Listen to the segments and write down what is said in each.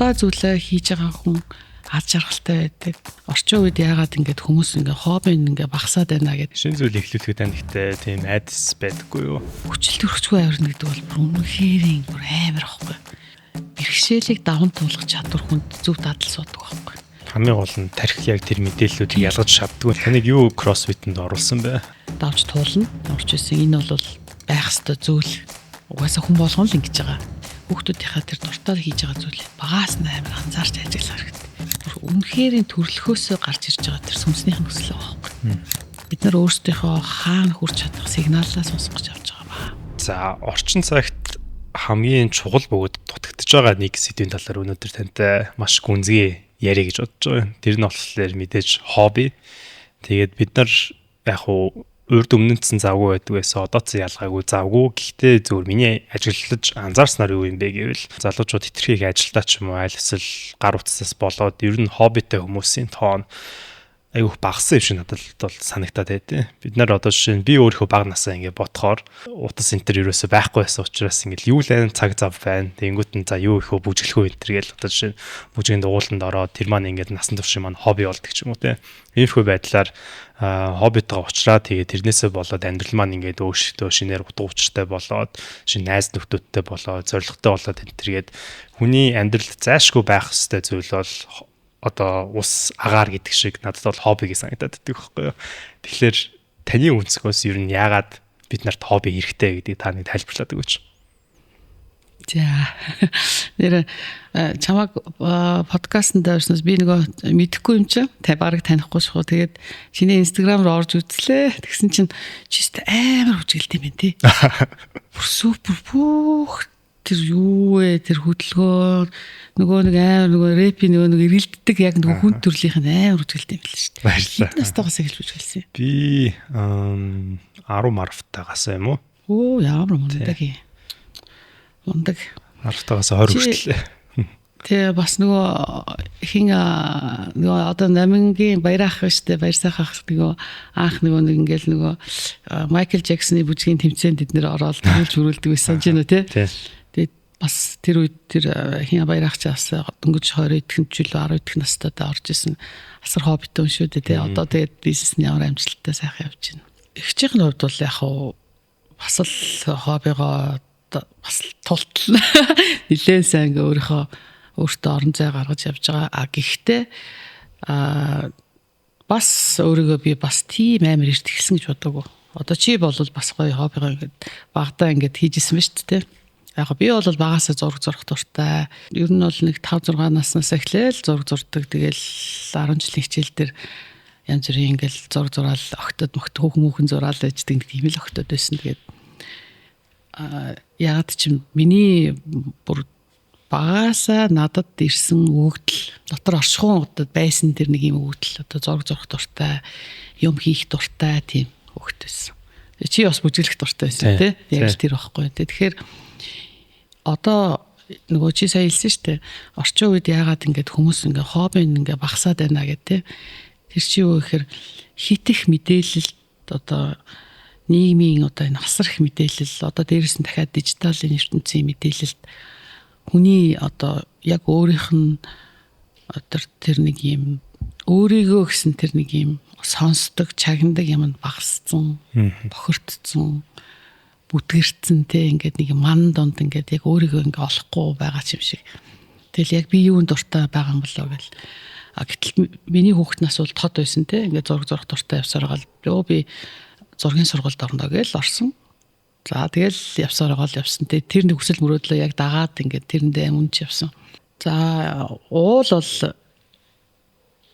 дуртай зүйлээ хийж байгаа хүн аз жаргалтай байдаг. Орчин үед яагаад ингэж хүмүүс ингэ хобби ингэ багасаад байна гэдэг. Шинэ зүйл эхлүүлэхэд танихтай тийм айдас байдаггүй юу? Хүчил төрөхгүй авирна гэдэг бол бүр үнэхээр бүр амар ахгүй. Бэрхшээлийг даван туулах чадвар хүнд зөв дадал суудаг байхгүй. Хамгийн гол нь тарих яг тэр мэдээллүүдийг ялгаж шавддаг. Таныг юу кроссфитэнд оруулсан бэ? Давж туулна. Орч исэн энэ бол байх ёстой зүйл. Угаасаа хүн болгоно л ингэж байгаа. Хүүхдүүдийнхээ тэр дуртай хийж байгаа зүйлээ багаас нь амар анзаарч ажиглах хэрэгтэй. Үнэхээр төрөлхөөсөө гарч ирж байгаа тэр сүнснийх нь өсөл байгаа байхгүй. Бид нар өөрсдийнхөө хаана хүрч чадах сигналаа сонсох гэж явж байгаа ба. За, орчин цагт хамгийн чухал бөгөөд дутагдж байгаа нэг сэдвийн талаар өнөөдөр тантай маш гүнзгий яриа гэж бодож байгаа. Тэр нь болохоор мэдээж хобби. Тэгээд бид нар яг уу урд өмнөдсөн завгүй байдаг байсан. Одоо ч ялгаагүй завгүй. Гэхдээ зөвөр миний ажиллаж анзаарснаар юу юм бэ гэвэл залуучууд хэтэрхий их ажилдаа ч юм уу аль эсвэл гар утсаас болоод ер нь хоббитэй хүмүүсийн тоон айгүйх багсан юм шиг надад бол санагтаад байдیں۔ Бид нар одоо жишээ нь би өөрийнхөө баг насаа ингээд бодохоор утас энтер ерөөсөй байхгүй байсан учраас ингээд юу л айн цаг зав байна. Тэнгүүт нь за юу ихөө бүжиглэхөө энтер гээл одоо жишээ нь бүжгийн дугууланд ороод тэр маань ингээд насан турш маань хобби болдог ч юм уу те. Иймэрхүү байдлаар хоббитойгоо уулзраа тэгээ тэрнээсээ болоод амьдрал маань ингээд өөртөө шинээр утга учиртай болоод шинэ найз нөхдүүдтэй болоод зоригтой болоод энтергээд хүний амьдралд зайлшгүй байх ёстой зүйл бол одоо ус агаар гэдэг шиг надад бол хобби гэж санагдаад байдаг байхгүй юу. Тэгэхээр таны өнцгөөс ер нь яагаад бид нарт хобби хэрэгтэй гэдгийг та нэг тайлбарлаад өгөөч. За. Нэр чамаг подкастт дээрснээс би нөгөө мэдэхгүй юм чинь та барыг танихгүй шүү. Тэгээд чиний инстаграм руу орж үзлээ. Тэгсэн чинь чист амар хүчгэлт юм байна тий. Бүр супер бүх тэр юу вэ тэр хөдөлгөөн нөгөө нэг амар нөгөө рэпи нөгөө нэг эргэлддэг яг нөгөө хүн төрлийнх нь амар хүчгэлт юм байна шүү дээ. Баярлалаа. Настайгаас эхэлж хүчгэлсэн. Би 10 марфтаагаас юм уу? Оо ямар мундаг юм. Мундаг. Марфтаагаас 20 хүртэл. Тэгээ бас нөгөө хин нөгөө одоо намингийн баярах штэ баяр сайхах нөгөө анх нөгөө нэг ингээл нөгөө Майкл Джексоны бүжгийн тэмцээнд бид нэр ороод төлж хөрүүлдэг байсан ч юм уу те. Тэгээд бас тэр үед тэр хин баярах чаас дөнгөж 20 эдхэн жил 10 эдхэн настайд орж исэн асар хоббитой юм шүү дээ те. Одоо тэгээд бизнес нь ямар амжилттай сайхан явж байна. Эхчийн хувьд бол яг хаа бас л хоббигоо бас тултал нэлээд сайн өөрийнхөө өөртөө орон зай гаргаж явж байгаа. Гэхдээ бас өөрийгөө би бас тийм амар эрт эхэлсэн гэж бодоагүй. Одоо чи бол бас гоё хоббигоо ингээд багадаа ингээд хийжсэн ба шүү дээ. Яг би бол багасаа зураг зурх дуртай. Ер нь бол нэг 5 6 наснаас эхлээл зураг зурдаг. Тэгэл 10 жилийн хичээл дээр янз бүрийн ингээд зураг зураал огтод хүүхэн зураал ээждэг тийм л огтод байсан. Тэгээд ягаад ч миний бүр багасаа надад ирсэн өгдөл дотор оршихуун удаад байсан тэр нэг юм өгдөл одоо зураг зурх дуртай юм хийх дуртай тийм хөвгт байсан. Чи бас бүжиглэх дуртай байсан тий. Яг л тэр байхгүй. Тэгэхээр одоо нөгөө чи сая хэлсэн шүү дээ. Орчин үед яагаад ингэж хүмүүс ингэ хобби ингэ багасаад байна гэдэг тий. Тэр чи юу гэхээр хитэх мэдээлэл одоо нийгмийн одоо энэ асар их мэдээлэл одоо дээрээс нь дахиад дижиталын ертөнцийн мэдээлэлд хүний одоо яг өөрийнх нь тэр нэг юм өөрийгөө гэсэн тэр нэг юм сонсдог, чагнадаг юм багассан, бохирдсон, бүдгэрцэн те ингээд нэг ман донд ингээд яг өөрийгөө ингээд олохгүй байгаа юм шиг. Тэгэл яг би юунд дуртай байгаа юм болоо гэл. Гэтэл миний хүүхэд нас бол тод байсан те ингээд зураг дуртай явсараа гал би зургийн сургуульд орно гэл орсон. За тэгэл явсараа гол явсан. Тэр нэг хүсэл мөрөөдлөө яг дагаад ингээд тэрэндээ үнч явсан. За уул бол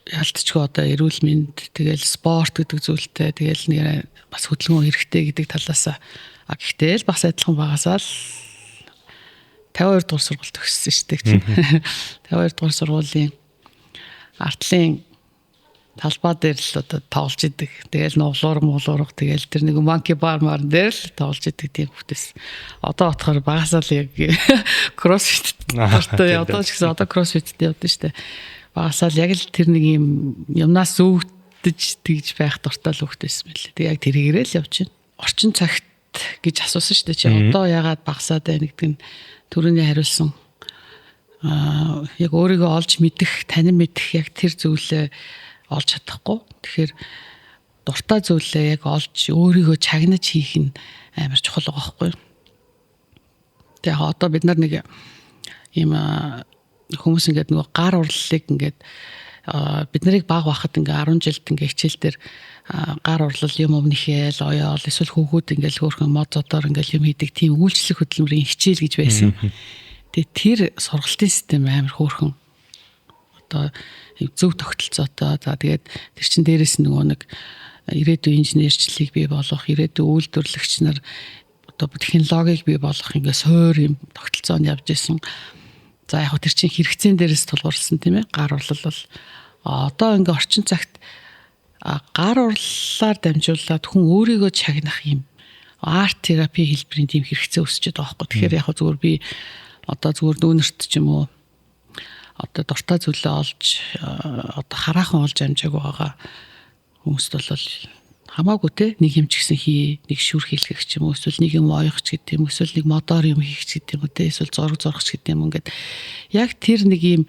ялтчгүй одоо эрүүл мэнд тэгэл спорт гэдэг зүйлтэй тэгэл нэр бас хөдөлгөөн хэрэгтэй гэдэг талаас гэхдээ л бас адилхан багасаа л 52 дугаар сургуульд төгссөн шүү дээ. 52 дугаар сургуулийн артлын талбай дээр л одоо тоглож идэг. Тэгэл нуглуур тэгэл тэр нэг monkey bar марн дээр л тоглож идэг тийм хүүхдээс. Одоо бодохоор багасаа л яг кроссфит дуртай одоо ч гэсэн одоо кроссфиттэй явдаг шүү дээ. Багасаа л яг л тэр нэг юм юмнаас өвдөж тэгж байх дуртай л хүүхдээс мэлээ. Тэг яг тэрийгээрээ л явж байна. Орчин цагт гэж асуусан шүү дээ чи. Одоо ягаад багасаад байна гэдэг нь түрүүний хариулсан яг өөрийгөө олж мэдэх, танин мэдэх яг тэр зүйлээ олж чадахгүй. Тэгэхээр дуртай зүйлээ яг олж өөрийгөө чагнаж хийх нь амар чухал байгаа байхгүй. Тэгээ одоо бид нар нэг ийм хүмүүс ингээд нөгөө гар урлалыг ингээд бид нарыг баг байхад ингээ 10 жилд ингээ хичээл дээр гар урлал юм өмнөхөөл оёол эсвэл хүүхүүд ингээл хөөрхөн мод зодоор ингээл юм хийдэг тийм үйлчлэх хөдөлмөрийн хичээл гэж байсан. Тэгээ тэр сургалтын систем амар хөөрхөн одоо зөв тогтолцоотой. За тэгээд тэр чин дээрээс нөгөө нэг ирээдүйн инженерчлийг бий болгох, ирээдүйн үйлдвэрлэгч нар одоо технологиг бий болгох ингээ суур юм тогтолцоонд явж исэн. За яг тэр чин хэрэгцээн дээрээс тулгуурласан тийм ээ. Гар урлал бол одоо ингээ орчин цагт гар урлалаар дамжуулаад хүн өөрийгөө чагнах юм арт терапи хэлбэрийн тийм хэрэгцээ өсчихэд байгаа байхгүй. Тэгэхээр яг зүгээр би одоо зүгээр дүүнерт ч юм уу одоо дуртай зүйлээ олж одоо хараахан олж амжаагүй байгаа хүмүүст бол хамаагүй те нэг юм ч гэсэн хий, нэг шүр хийлгэх ч юм уу, эсвэл нэг юм оёх ч гэдэг юм, эсвэл нэг модоор юм хийх ч гэдэг юм уу те, эсвэл зураг зурах ч гэдэг юм ингээд яг тэр нэг юм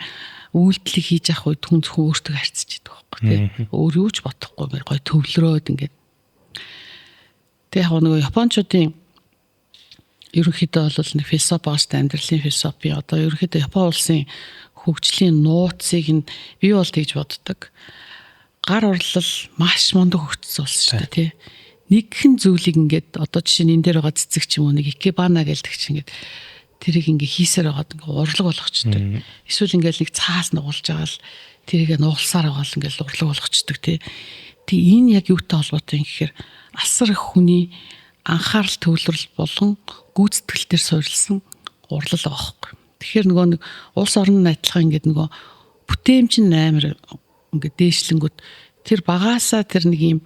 үйлдэлийг хийж авах үед хүн зөвхөн өөртөө харьцаж идэг байхгүй те. Өөр юу ч бодохгүй гоё төвлөрөөд ингээд. Тэг яг нөгөө японочдын ерөнхийдөө бол нэг философи баастай амьдралын философи одоо ерөнхийдөө Япон улсын хөгжлийн нууцыг нь бий бол гэж боддог. Гар урлал маш мундаг хөгжсөн улс шүү дээ тий. Нэгхэн зүйлийг ингээд одоо жишээ нь энэ дээр байгаа цэцэг ч юм уу нэг икебана гэлдэг чинь ингээд тэрийг ингээ хийсээр байгаад ингээ урлаг болгочдөг. Эсвэл ингээл нэг цаас нугуулж байгаа л тэрийг нугалсаар байгаа л ингээл урлаг болгочдөг тий. Тэг энэ яг юутай холбоотой юм гэхээр асар их хүний анхаарал төвлөрөл болон гүйцэтгэлээр суурилсан урлал байгаа байхгүй. Тэгэхээр нөгөө нэг улс орны адилхан ингээд нөгөө бүтээмж нь амар ингээд дээшлэнгүүд тэр багаасаа тэр нэг юм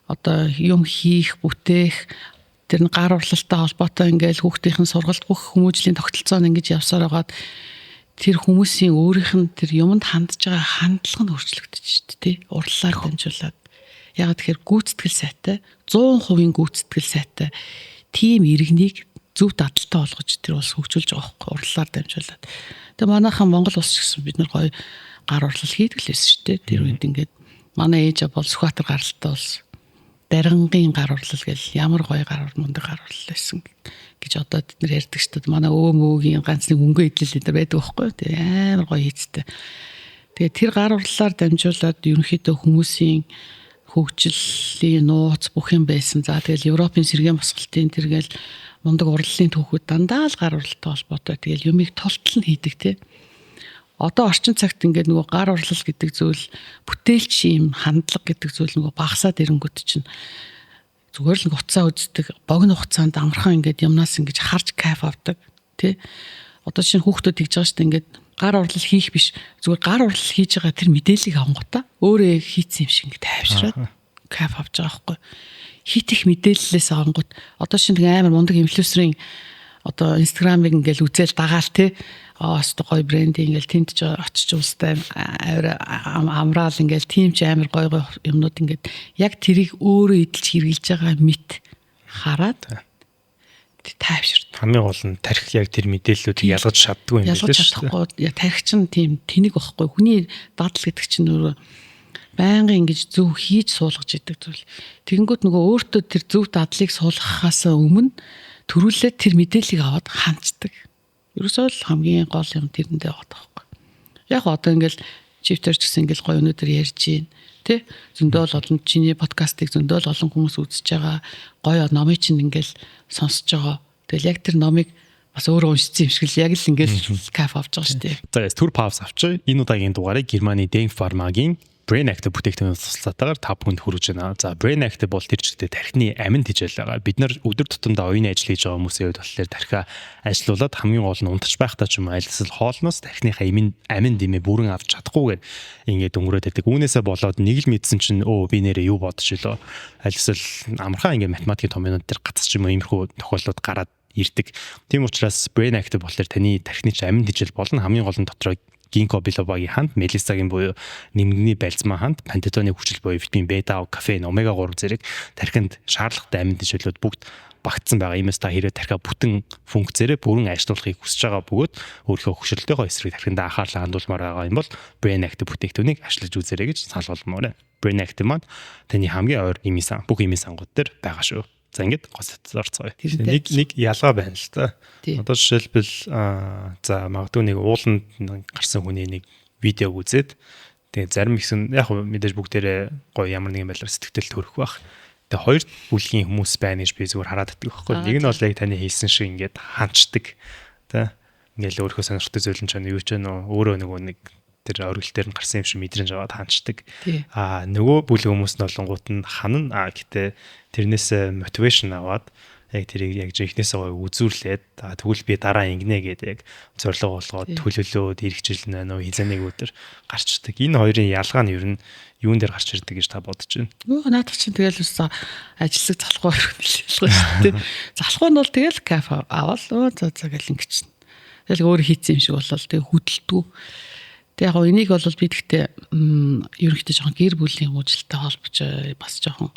одоо юм хийх, бүтээх тэр гар урлалтай холбоотой ингээд хүүхдийн сургалт бүх хүмүүжлийн тогтолцоон ингэж явсаар байгаад тэр хүмүүсийн өөрийнх нь тэр юмд хандж байгаа хандлага нь өөрчлөгдөж шүү дээ тий. Урлалаар дамжуулаад яг тэгэхээр гүйцэтгэл сайтай 100% гүйцэтгэл сайтай тийм иргэнийг зөв дадалтай болгож тэр улс хөгжүүлж байгаа байхгүй урлалаар дамжуулаад. Тэгээ манайхан Монгол улс гэсэн бид нар гоё гар урлал хийдэг л байсан шүү дээ. Тэр үед ингээд манай ээж бол Сүхбаатар гаралтай улс. Даргангийн гар урлал гэл ямар гоё гар мундаг гар урлал байсан гэж одоо бид нар ярьдаг шүү дээ. Манай өөгийн ганц нэг өнгө идэл энэ байдаг байхгүй. Тэгээ амар гоё хийцтэй. Тэгээ тэр гар урлалаар дамжуулаад ерөнхийдөө хүмүүсийн хөгжлийн нууц бүх юм байсан. За тэгэл Европын сэргээн босголтын тэргээл мундаг урлалын түүхүүд дандаа л гар урлалтай холбоотой. Тэгэл юмыг толтол нь хийдэг те. Одоо орчин цагт ингээд нөгөө гар урлал гэдэг зүйл бүтээлч юм хандлага гэдэг зүйл нөгөө багасаад ирэнгүүт чинь зүгээр л уцаа үздэг богино хугацаанд амархан ингээд юмнаас ингэж харж кайф авдаг тий. Одоо чинь хүүхдүүд тэгж байгаа шүү дээ ингээд гар урлал хийх биш зүгээр гар урлал хийж байгаа тэр мэдээллийг авангуудаа өөрөө хийцэн юм шиг ингээд тайвшраад кайф авч байгаа байхгүй. Хит их мэдээллээс авангууд одоо чинь амар мундаг инфлюенсерийн одоо инстаграмыг ингээд үзэл дагаал тий. Ост гоё брендинг ингээл тэнд ч очиж улстай амраал ингээл тийм ч амар гоё юмнууд ингээд яг тэрийг өөрөө эдэлж хэрглэж байгаа мэт хараад тайвширт. Хамгийн гол нь тарих яг тэр мэдээллүүдийг ялгаж чаддгүй юм билээ шүү дээ. Яг тарих чинь тийм тэнэг байхгүй. Хүний дадал гэдэг чинь өөрөө байнгын ингэж зөв хийж суулгаж идэг зүйл. Тэгэнгүүт нөгөө өөртөө тэр зөв дадлыг суулгахаас өмнө төрүүлээд тэр мэдээллийг аваад ханддаг. Ерөөсөө л хамгийн гол юм тэрэндээ байгаа байхгүй. Яг одоо ингээл чифтер ч гэсэн ингээл гоё өнөдөр ярьж гин тий зөндөл олон чиний подкастыг зөндөл олон хүмүүс үзэж байгаа гоё номыг чинь ингээл сонсож байгаа. Тэгэл яг тэр номыг бас өөрөө уншсан юм шиг л яг л ингээл кайф авч байгаа шүү дээ. За түр пауз авчи. Энэ удаагийн дугаарыг Германы Dane Pharma-гийн Brain Active бүтээгдэхүүн туслалтаагаар та бүхэнд хүргэж байна. За Brain Active бол тэр чигтээ тархины амин хичээл байгаа. Бид нар өдөр тутамдаа оюуны ажил хийж байгаа хүмүүсийн хувьд болохоор тархиа ажилуулад хамгийн гол нь унтаж байхдаа ч юм уу альсэл хоолноос тархиныхаа амин дэмээ бүрэн авч чадахгүйгээр ингээд өнгөрөөд байдаг. Үүнээсээ болоод нэг л мэдсэн чинь би нэрээ юу бодож илөө. Альсэл амархан ингээд математикийн томьёонууд төр гацч юм уу иймэрхүү тохиолдлууд гараад ирдэг. Тийм учраас Brain Active болохоор таны тархины амин хичээл болно хамгийн гол нь дотроо Ginkgo bilobaгийн ханд, Melissa-гийн буюу нэмгний байлзмаа ханд, Pantene-ийн хүчил буюу витамин бета, кофеин, омега 3 зэрэг тархинд шаардлагатай амин төшөөлөд бүгд багтсан байгаа. Иймээс та хэрэг тархиа бүтэн функцээрээ бүрэн ажиллуулахыг хүсэж байгаа бөгөөд өөрийнхөө хөшрөлтөйгөө эсрэг тархиндаа анхаарлаа хандуулмаар байгаа юм бол Brain Active бүтээгдэхүүнийг ашиглаж үзээрэй гэж санал болгомоор байна. Brain Active маань таны хамгийн ойр имийн сан, бүх имийн сангууд дээр байгаа шүү. За ингээд гол орцгоё. Нэг ялгаа байна л та. Одоо жишээлбэл за магадгүй нэг ууланд гарсан хүний нэг видеог үзээд тэгээ зарим ихсэн яг мэдээж бүгдээрээ гоё ямар нэгэн байдлаар сэтгэл төрөх байх. Тэгээ хоёр бүлгийн хүмүүс байна гэж би зүгээр хараад байдаг байхгүй. Нэг нь бол яг таны хэлсэн шиг ингээд ханчдаг. Тэ ингээл өөрийнхөө сонирхтой зүйл нь ч юу ч нөө өөрөө нөгөө нэг тэр оргил дээр нь гарсан юм шиг мэдрэмж аваад ханчдаг. Нөгөө бүлэг хүмүүс нь болонгууд нь ханана гэтээ тэрнээс мотивашн аваад яг тэрийг яг жинхнээсээ үзүүлээд тэгвэл би дараа ингэнэ гэдэг яг зорилго болгоод төлөвлөөд эргэжлэнэ нөө хизээнийг өдөр гарчдаг. Энэ хоёрын ялгаа нь ер нь юун дээр гарч ирдэг гэж та бодож байна? Наадах чинь тэгэл үсээ ажиллаг залхуу хэлшилгүй шүү дээ. Залхуу нь бол тэгэл кафе аваад за гэл ингэ чинь. Тэгэл өөр хийцэн юм шиг болол тэг хөдөлтгүү. Тэг яг энийг бол би гэхдээ ерөнхийдөө жоохон гэр бүлийн хүмүүжлэлтэй холбож бас жоохон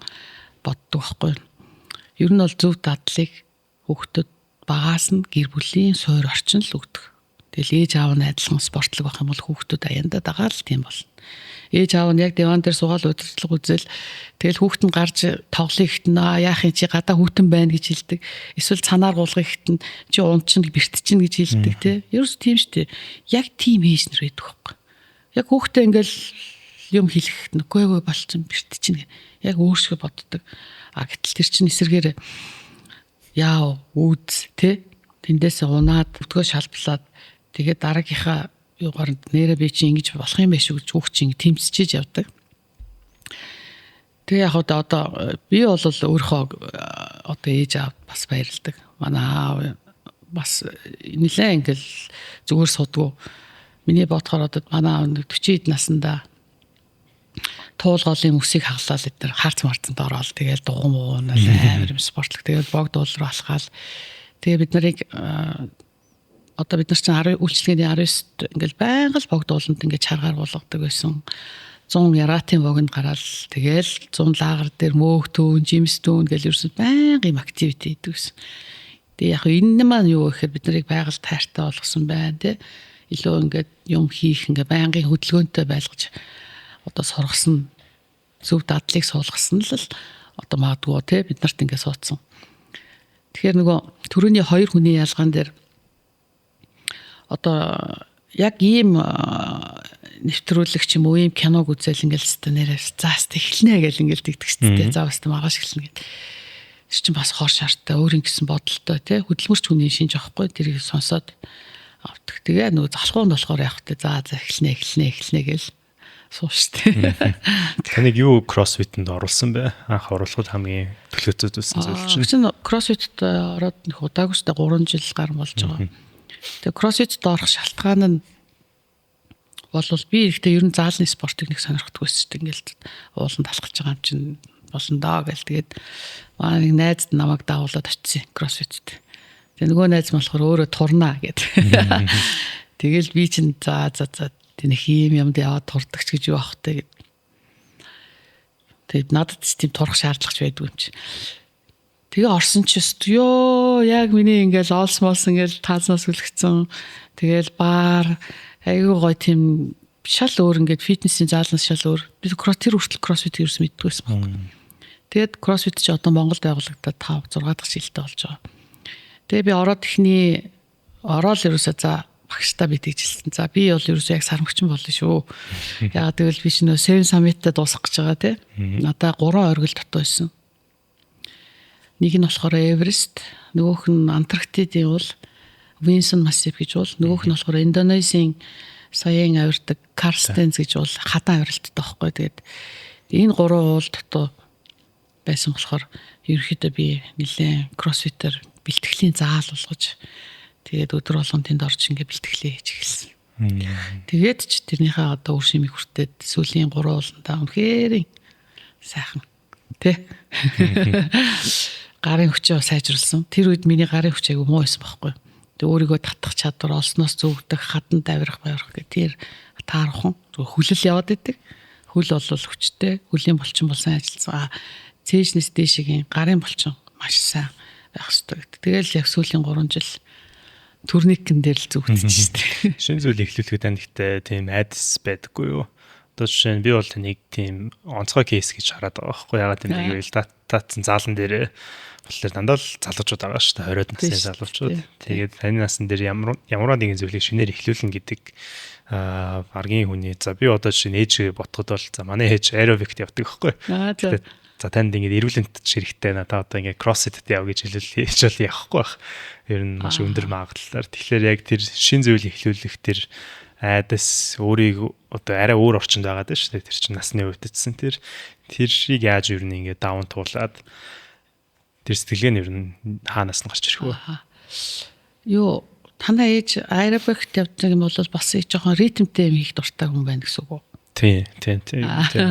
боддог байхгүй. Ер нь бол зөв дадлыг хүүхдэд багаас нь гэр бүлийн суур орчин л өгдөг. Тэгэл ээж аав нь адилхан спортлог байх юм бол хүүхдүүд аяндаа дагаад л тийм болно. Ээж аав нь яг диван дээр суугаад удирдлага үзэл тэгэл хүүхд нь гарч тоглох ихтэн яахын чи гадаа хүүтэн байна гэж хэлдэг. Эсвэл цанаар гулгах ихтэн чи унчин бэрт чинь гэж хэлдэг те. Ерөөс тийм штэ. Яг тийм ээж нар байдаг байхгүй. Яг хүүхдээ ингээл юм хэлэх нүггүй болчихсон бэрт чинь яг өөрсгөө боддог. Гэтэл тэр чинь эсэргээр яав үз те тэндээс унаад өдгөө шалблаад тэгээд дараагийнхаа юугаар нэрэ би чи ингэж болох юм байх шүү гэж хүүхд чинь тэмцэж явдаг. Тэгээ яг одоо би бол өөрийнхөө одоо ээж аав бас баярлдаг. Манай аав бас нэлээ ингээл зүгээр судгүй. Миний бодохоор одоо манай аав 40-д наснда туулгоолын мөсийг хаглаад эдгээр харц марцанд ороод тэгээд дугуй муун амар юм спортлог тэгээд богд уул руу алхаал. Тэгээ бид нарыг одоо бид нар чинь үйлчлэгээний 19-т ингээл байнга л богд ууланд ингээд чаргаар болгодог байсан. 100 яратын богинд гараал тэгээл 100 лагер дээр мөөгтүүн, жимстүүн гэл ерөөсөд байнга юм активити хийдэг гэсэн. Тэгээ яг энэ маань юу гэхээр бид нарыг байгаль тайртай болгосон байна тий. Илүү ингээд юм хийх ингээд байнгын хөдөлгөөнтэй байлгаж одоо соргосон зөв дадлыг суулгасан л одоо магадгүй те бид нарт ингэ суудсан. Тэгэхээр нөгөө төрөний хоёр хүний ялгаан дээр одоо яг ийм нэвтрүүлэгч юм уу ийм киног үзэл ингээл өстө нэрээс заас тэхлэнэ гэл ингээл тэгдэгчтэй заа өстө магаш эхэлнэ гэд. Тэр чинь бас хор шаартай өөр ингэсэн бодолтой те хөдөлмөрч хүний шинж авахгүй тэрийг сонсоод авдаг. Тэгээ нөгөө залхуунд болохоор явах те за эхэлнэ гэл сууштай. Таныг юу кроссфитэнд оруулсан бэ? Анх оруулахад хамгийн төлөвлөсөн зүйл чинь. Чинь кроссфитэд ороод нөх удаагүйстэй 3 жил гар болж байгаа. Тэгээ кроссфитэд орох шалтгаан нь болвол би ихтэй ер нь заалны спортыг нэг сонирхдаг байсан шүү дээ. Ингээл ууланд талхаж байгаа юм чинь болно даа гэл тэгээд манай нэг найз намайг даавуулаад очив кроссфитэд. Тэгээ нөгөө найз болохоор өөрөө турнаа гэд. Тэгэл би чинь за тэнх юм яваад турдагч гэж юу ах вэ гэд. Тэгээд надад тийм турах шаардлагач байдгүй юм чи. Тэгээ орсон ч ёо яг миний ингээл олсмоос ингээл таазнаас үлгцэн. Тэгэл баар айгүй гоё тийм шал өөр ингээд фитнесийн заалнаас шал өөр. Би тэр хүртэл кроссфит ерөөс мэддэггүйсэн байхгүй. Тэгээд кроссфит чи одоо Монголд байгуулагдаад 5 6 дахь жилдээ болж байгаа. Тэгээ би ороод ерөөсөө за багштай би тэгжилсэн. За би бол ерөөсөө яг сармагчин болно шүү. Яагаад гэвэл би ч нөө 7 summit-д дуусгах гэж байгаа тий. Надаа 3 оргил дутуу байсан. Нэг нь болохоор Эверест, нөгөөх нь Антарктидын бол Винсон массив гэж бол, нөгөөх нь болохоор Индонезийн саяын авирдаг Карстенс гэж бол хадан авиралттай байхгүй. Тэгээд энэ 3 уул дутуу байсан болохоор ерөнхийдөө би нэлээд кроссфитер бэлтгэлийн заал болгож тэгээд өдөр болгон тэнд орж ингээ бэлтгэлээ хийж эхэлсэн. Тэгээд ч тэрнийхээ одоо үр шимийг хүртээд сүүлийн 3 ууландаа үнэхээр сайхан тий. Гарын хүчээ сайжруулсан. Тэр үед миний гарын хүч айгүй муу байсан байхгүй. өөрийгөө татах чадвар, олсноос зүгдэх, хадан давирах гэх тэр таархан хүлэл яваад идэг. Хүл бол хүчтэй, хүлийн булчин болсон ажилласан. Цээжнээс дээшгийн гарын булчин маш сайн байх хэрэгтэй. Тэгэл яг сүүлийн 3 жил турникэн дээр л зүгдсэн шүү дээ. Шинэ зүйл эхлүүлэхэд гэхдээ тийм айдас байдаггүй юу? Одоо жишээ нь би бол нэг тийм онцгой кейс гэж хараад байгаа байхгүй ягаад тийм нэг вэ? Татсан заалан дээр болохоор дандаа л залуучууд байгаа шүү дээ. 20-од насны залуучууд. Тэгээд таны насн дээр ямар нэгэн зүйлийг шинээр эхлүүлнэ гэдэг аргийн хүний за би одоо жишээ нь ээж ботход бол за манай ээж аэробикт явдаг байхгүй. За танд ингэж эрүүлэнт хэрэгтэй та одоо ингэ кроссфит яв гэж хэлэл хийж бол явахгүй байх. Ер нь маш өндөр магадлалаар. Тэгэхээр яг тэр шин зүйл эхлүүлэх тэр айдас өөрийг одоо арай өөр орчинд байгаад шүү дээ. Тэр чинь насны үеэтсэн тэрийг яаж ер нь ингэ даун туулаад тэр сэтгэлгээ нь ер нь хаанаас нь гарч ирэх вэ? Юу танаа ээж аэробикт явдаг юм бол бас жоохон ритмтэй юм хийх дуртай хүн байна гэсэн үг үү? Тийм.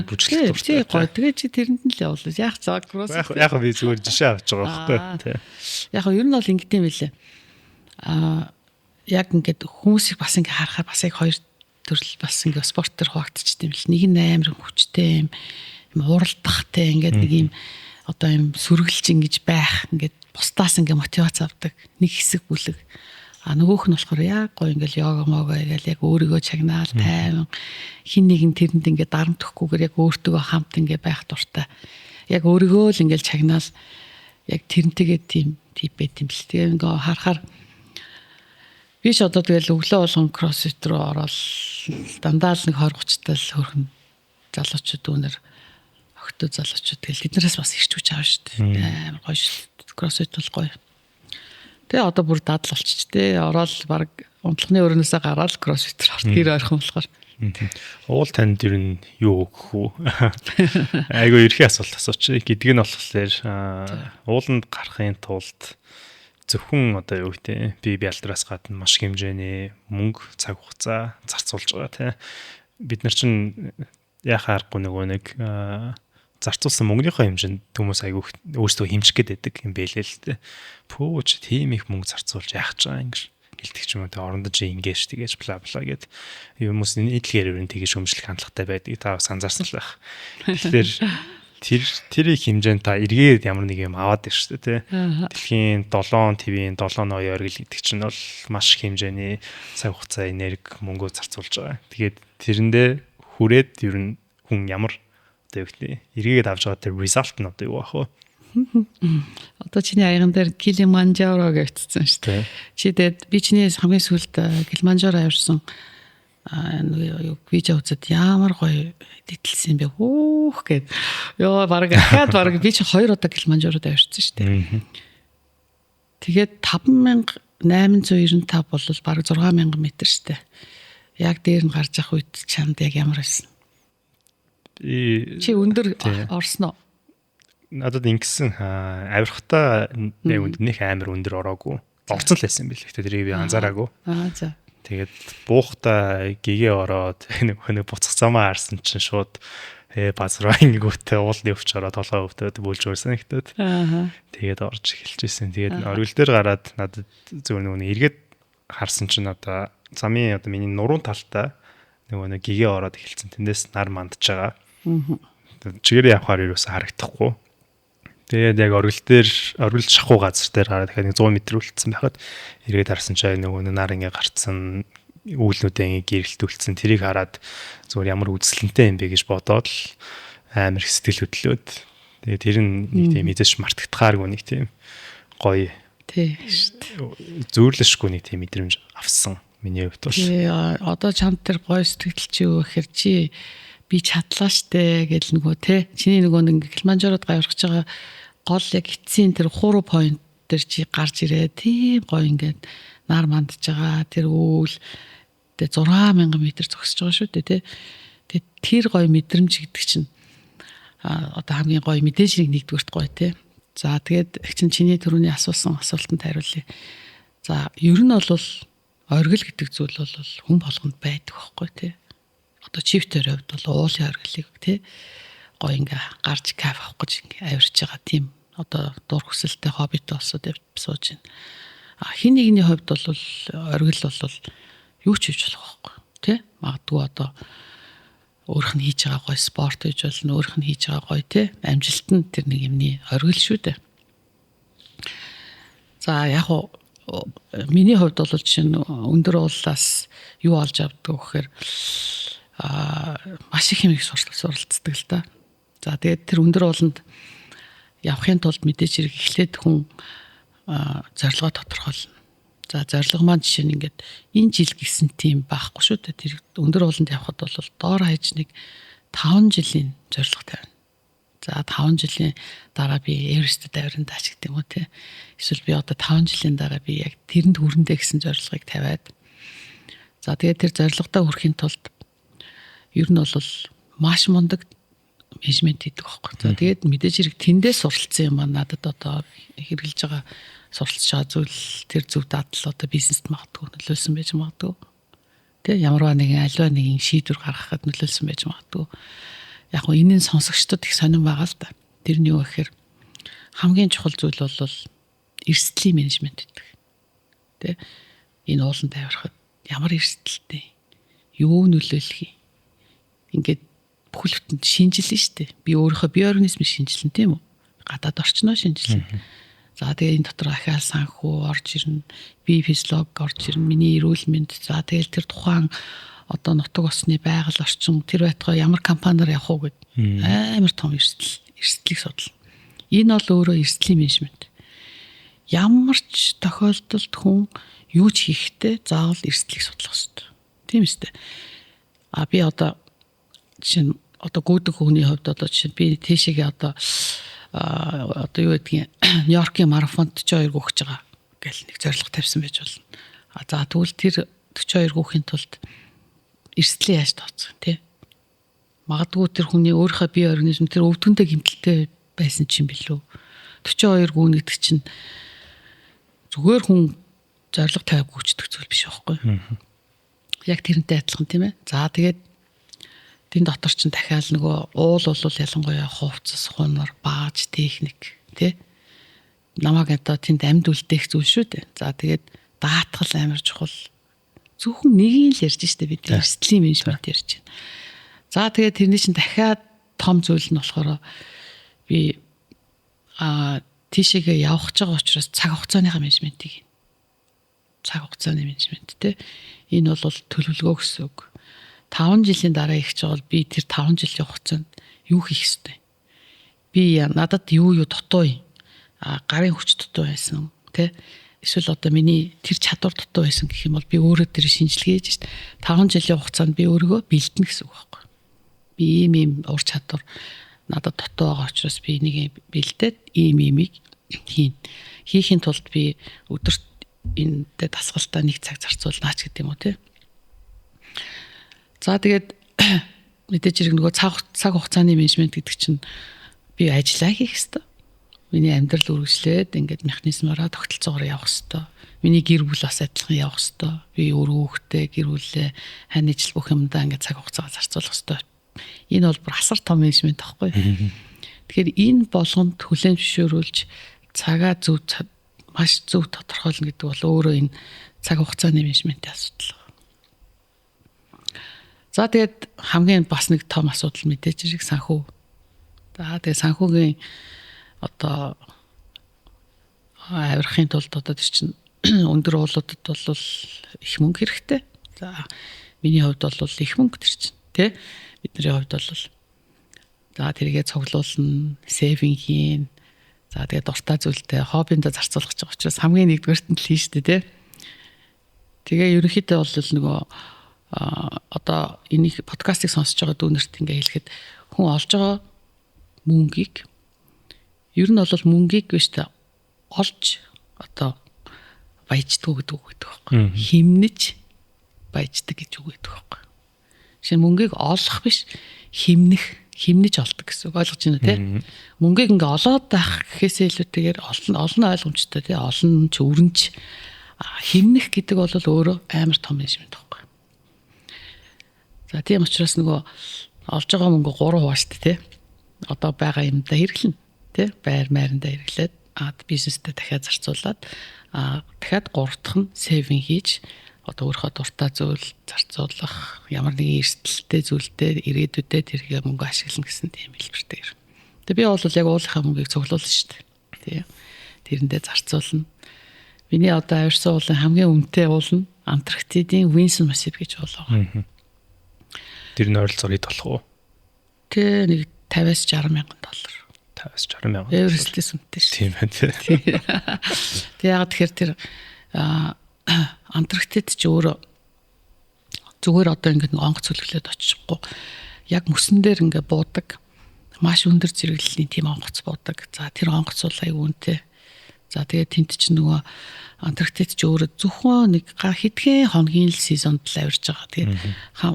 Бүжиглэх дуртай. Гоё. Тэгээ чи тэрэнд нь л явуулаа. Яг цаа кроссфит. Яг би зүгээр жишээ авч байгаа байхгүй. Яг ер нь бол ингэдэм байлээ. Яг ингээд хүмүүсийг бас ингээ харахаар бас яг хоёр төрөл бас ингээ спорт төр хуваагдчихсан юм л. Нэг нь амар хүчтэй юм уралдахтай ингээд нэг юм одоо юм сүргэлж ингэж байх ингээд бусдаас ингээ мотивац авдаг нэг хэсэг бүлэг. Нөгөөх нь болохоор яг гоё ингээл йога мого ингээл яг өөрийгөө чагнаал тайван хин нэгэн тэрэнд ингээ дарамтахгүйгээр яг өөртөө хамт ингээ байх дуртай. Яг өөрийгөө л ингээл чагнаал яг тэрнтэйгээ тийм тип байт юм бэл. Тэгээ ингээ харахаар би ч одоо тэгэл өглөө болгон кроссфит руу ороод дандаа л нэг 20-30 тал хөрхөн залуучууд өнөр охтоо залуучууд тэгэл тэднээс бас ирч хүч аав шүү дээ. Амар гоё шүү. Кроссфит бол гоё. Тэгээ одоо бүр дадал болчих тээ. Ороод баг унтлахны өрнөөсөө гараад кроссфит руу орт гэр ойрхон болохоор. Уул танд ер нь юу өгөх үү? Айгу ерхий асуулт асууч. Гэдг нь болохоор ууланд гарахын тулд зөвхөн одоо юу гэдэг би бялдраас гадна маш хэмжээний мөнгө, цаг хугацаа зарцуулж байгаа тийм. Бид нар чинь яхаарахгүй нэг зарцуулсан мөнгөнийхөө хэмжээнд хүмүүс айгүй өөрсдөө хэмжих гээд байдаг юм бэлээ л дээ. Пүүч тийм их мөнгө зарцуулж яах гэж байгаа юм гэж хэлдэг ч юм уу. Тэ орондож ингэж тэгэж бла бла гэд хүмүүс нийтлэгээр ер нь тэгэж өмчлөх хандлагатай байдаг. Та бас анзаарсан л байх. Тэгэхээр тэрийг хэмжээнд та эргээд ямар нэг юм аваад байна шүү дээ, тэ. Дэлхийн 7 твийн 7 ноён оргил гэдэг чинь бол маш их хэмжээний цаг хугацаа, энерги, мөнгө зарцуулж байгаа. Тэгээд тэрэндээ хүрээд ер нь хүн ямар одоо юу гэдэг эргээд авч байгаа тэр result нь одоо юу ах вэ? Одоо чиний аяган дээр Килиманжаро гэвчихсэн шүү дээ. Чи тэгээд би чиний хамгийн сүүлд Килиманжаро явсан видео үзээд ямар гоё дэтэлсэн бэ хөөх гэд. Йоо баг би чи 2 удаа Килиманжарод явчихсан шүү дээ. Тэгээд 5895 бол баг 6000 м шүү дээ. Яг дээр нь гарч явах үед чамд яг ямар байсан? Чи өндөр орсон уу? Надад ингэсэн авирахтаа нэг амар өндөр ороогүй. Орцсон л байсан юм билээ. Тэрийг би анзаараагүй. За. Тэгээд буухтаа гэгээ ороод нэг буцах замаа харсан чинь шууд базраа ингээгүүтээ уулын өвч ороод толгой өвдөд бөлж өрсөн ихтэд. Тэгээд орж эхэлчихсэн. Тэгээд оргил дээр гараад надад зөв нэг эргээд харсан чинь одоо замын одоо миний нуруун талтай нэг гэгээ ороод эхэлсэн. Тэндээс нар мандж байгаа. Чигээр явахаар юусэн харагдахгүй. Тэгээд яг оргил шахуу газар дээр гараад дахиад 100 м үлдсэн байхад эргээд харсан чинь нөгөө нар ингээ гарцсан үүлнүүдээ ингээ гэрэлтүүлсэн. Тэрийг хараад зүгээр ямар үзэсгэлэнтэй юм бэ гэж бодоод л амар их сэтгэл хөдлөөд. Тэгээд тэр нь нэг тийм мэдээж мартагдахааргүй нэг тийм гоё. Тий шүү дээ. Зөөрлөшгүй нэг тийм мэдрэмж авсан миний хувьд бол. Тий одоо чамд тэр гоё сэтгэл чи юу гэхээр чи би чадлаа штэ гэл нөгөө те чиний нөгөө нэг Килиманжарод гавьрах байгаа гол яг эцсийн тэр хуруу point дээр чи гарч ирээ тийм гоё ингээд нар мандж байгаа тэр үйл тэ 6000 м зогсож байгаа шүү дээ те тэр гоё мэдрэмж гэдэг чинь одоо хамгийн гоё мэдээж нэгдүгürt гоё те за тэгээд чинь чиний түрүүний асуусан асуултанд хариулъя за ер нь бол оргил гэдэг зүйл бол хүн болгонд байдаг байхгүй те одоо чифтээр хувьд бол уулын оргилыг тий гоё ингээ гарч кайф авах гэж ингээ авирч байгаа тийм одоо дур хүсэлтэй хоббитой болсод сууж байна. Хин нэгний хувьд бол оргил бол юу ч хийж болох байхгүй тий. Магадгүй одоо өөрөх нь хийж байгаа гоё спорт хийж болно, өөрөх нь хийж байгаа гоё тий. Амжилт нь тэр нэг юмний оргил шүү дээ. За яг уу миний хувьд бол жишээ нь өндөр ууллаас юу олж авдаг гэхээр маш их юм их суралцдаг л да. За тэгээд тэр өндөр ууланд явахын тулд мэдээж хэрэг эхлээд хүн зорилгоо тодорхойлно. За зорилго маань жишээ нь ингээд энэ жил гэсэн тийм байхгүй шүү дээ. Тэр өндөр ууланд явхад бол доор хаяж нэг 5 жилийн зорилго тавина. За 5 жилийн дараа би Эверестэд авирандаач гэдэг юм уу те. Эсвэл би одоо 5 жилийн дараа би яг тэрэнд хүрэндээ гэсэн зорилгыг тавиад. За тэгээд тэр зорилгодоо хүрэхин тулд ер нь бол маш мундаг менежмент хийдэг байхгүй. За тэгээд мэдээж хэрэг тэндээс суралцсан юм аа надад одоо хэрэгжилж байгаа суралцж байгаа зүйл тэр зөв дадлал одоо бизнест магадгүй нөлөөлсөн байж магадгүй. Тэ ямарваа нэгэн аливаа нэгэн шийдвэр гаргахад нөлөөлсөн байж магадгүй. Яг гоо энийн сонсогчдод их сонирн байгаа л да. Тэр нь юу гэхээр хамгийн чухал зүйл бол эрсдлийн менежмент гэдэг. Тэ энэ ууланд авирахад ямар эрсдэлтэй юу нөлөөлөх юм. Ингээд бүхэл бүтэн шинжилнэ шүү дээ. Би өөрийнхөө бие организмыг шинжилнэ тийм үү? Гадаад орчноо шинжилнэ. За тэгээ энэ дотор ахаал санхүү орж ирнэ. Бие физиологи орж ирнэ. Миний эрүүл мэнд. За тэгэл тэр тухайн одоо нутаг усны байгаль орчин тэр байтугай ямар компаниар явах уу гэд амар том эрсдлийг судална. Энэ бол өөрөө эрсдлийн менежмент. Ямар ч тохиолдолд хүн юу ч хийхдээ заавал эрсдлийг судлах хэрэгтэй. Тийм үстэй. Би одоо жишээ нь одоо гүйдэг хүний хувьд одоо жишээ би тийшээгээ одоо юу гэдгийг Нью-Йоркийн марафонд 42 гүгч байгаа гэл нэг зорилго тавьсан байж болно. За тэгвэл тэр 42 гүхийн тулд эрсдлээ яаж тооцох тий? Магадгүй тэр хүний өөрийнхөө бие организм тэр өвдгөнтэй гэмтэлтэй байсан чинь билүү. 42 гүн гэдэг чинь зүгээр хүн зорилго тавиад гүйцэтгэх зүйл биш байхгүй. Яг тэрнтэй адилхан тийм ээ. За тэгээд тэн дотор чинь дахиад нөгөө уул бол ялангуяа хувцас, хунар, бааж, техник тий. Намайг одоо тэнд амьд үлдээх зүйл шүү дээ. За тэгээд даатгал амар чухал. Зөвхөн нэгийг л ярьж штэ бид эрсдлийн менежмент ярьж байна. За тэгээд тэрний чинь дахиад том зүйл нь болохоор би тийшээгээ явах гэж байгаа учраас цаг хугацааныхаа менежментийг цаг хугацааны менежмент тий. Энэ бол төлөвлөгөө гэсэн үг. 5 жилийн дараа ихж байгаа бол би тэр 5 жилийн хугацаанд юу хийх ёстой. Би надад юу дутуу юм. Гарын хүч дутуу байсан тий. Эсвэл одоо миний тэр чадвар дутуу байсан гэх юм бол би өөрөө тэр шинжилгээ хийж шít. 5 жилийн хугацаанд би өөрийгөө бэлдэнэ гэсэн үг байхгүй. Би ийм ур чадвар надад дутуу байгаа учраас би энийг бэлдээд иймийг хийн. Хийхин тулд би өдөрт энэ дасгалтаа 1 цаг зарцуулнаач гэдэг юм уу тий. За тэгээд мэдээж хэрэг нөгөө цаг хугацааны менежмент гэдэг чинь би ажиллаа хийх хэрэгтэй. Миний амьдрал үргэлжлээд ингээд механизмаараа тогтолцоогоор явах хэрэгтэй. Миний гэр бүл бас адилхан явах хэрэгтэй. Би өөрөө хүүхдээ гэр бүлээ хань ижил бүх юмдаа ингээд цаг хугацаагаар зарцуулах хэрэгтэй. Энэ бол бүр асар том менежмент таахгүй. Тэгэхээр энэ болгонд хүлээн зөвшөөрүүлж цагаа маш зөв тодорхойлно гэдэг бол өөрөө энэ цаг хугацааны менежментийн асуудал. За тэгээд хамгийн бас нэг том асуудал мэдээж хэрэг санхүү. За тэгээд санхүүгийн одоо авирахын тулд одоо тэр чинь өндөр уулуудад бол их мөнгө хэрэгтэй. За миний хувьд бол их мөнгө тэр чинь тий. Бидний хувьд бол за тэргээ цуглуулна, сейвинг хийн. За тэгээд дуртай зүйлтэй хоббиндээ зарцуулах гэж байгаа учраас хамгийн нэгдүгээрт нь л хийн штэ тий. Тэгээ ерөнхийдөө бол нөгөө одоо энийг подкастыг сонсож байгаа дүүнерт ингээ хэлэхэд хүн олж байгаа мөнгийг ер нь бол мөнгийг биш та олж одоо баяждаг гэдэг үг байхгүй. Химнэж баяждаг гэж үг гэдэг байхгүй. Жишээ нь мөнгийг олох биш химнэж олдог гэсэн үг ойлгож байна тий. Мөнгийг ингээ олоод байх гэхээсээ илүүтэйгээр олон ойлгомжтой тий. Олон ч өрнж химнэх гэдэг бол өөрөө амар том менежмент байхгүй. За тийм учраас нөгөө олж байгаа мөнгө 3 хувааштай тий. Одоо байгаа юмдаа хэрэглэнэ тий. Байр майрандаа хэрэглээд бизнестэй дахиад зарцуулаад дахиад 3 дахь нь saving хийж одоо өөрийнхөө дуртай зүйл зарцуулах ямар нэгэн эрсдэлтэй зүйлдээ ирээдүйдээ тэрхээ мөнгө ашиглана гэсэн тийм хэлбэртэй. Тэгээ би бол яг уулынхаа мөнгийг цуглуулна шүү дээ. Тий. Тэрэндээ зарцуулна. Миний одоо авирсан уулын хамгийн үнэтэй уул нь Антарктидын Winson Massive гэж уул байгаа. Тэр нь ойролцоогоо хэд болох уу? Тэ нэг 50-60 мянган доллар. 50-60 мянган. Эверлээс үнэтэй шүү. Тийм байна тий. Тэг яг тэгэхээр тэр Антарктид ч өөрөө зүгээр одоо ингээд онгоц цөлглөөд очихгүй. Яг мөсөн дээр ингээд буудаг. Маш өндөр зэрэглэлийн тийм онгоц буудаг. За тэр онгоц бол аюу үнэтэй. За тэгээд тент ч нөгөө Антарктид ч өөрөө зөвхөн нэг хэдхэн хоногийн л сезонд л авирж байгаа. Тэгээд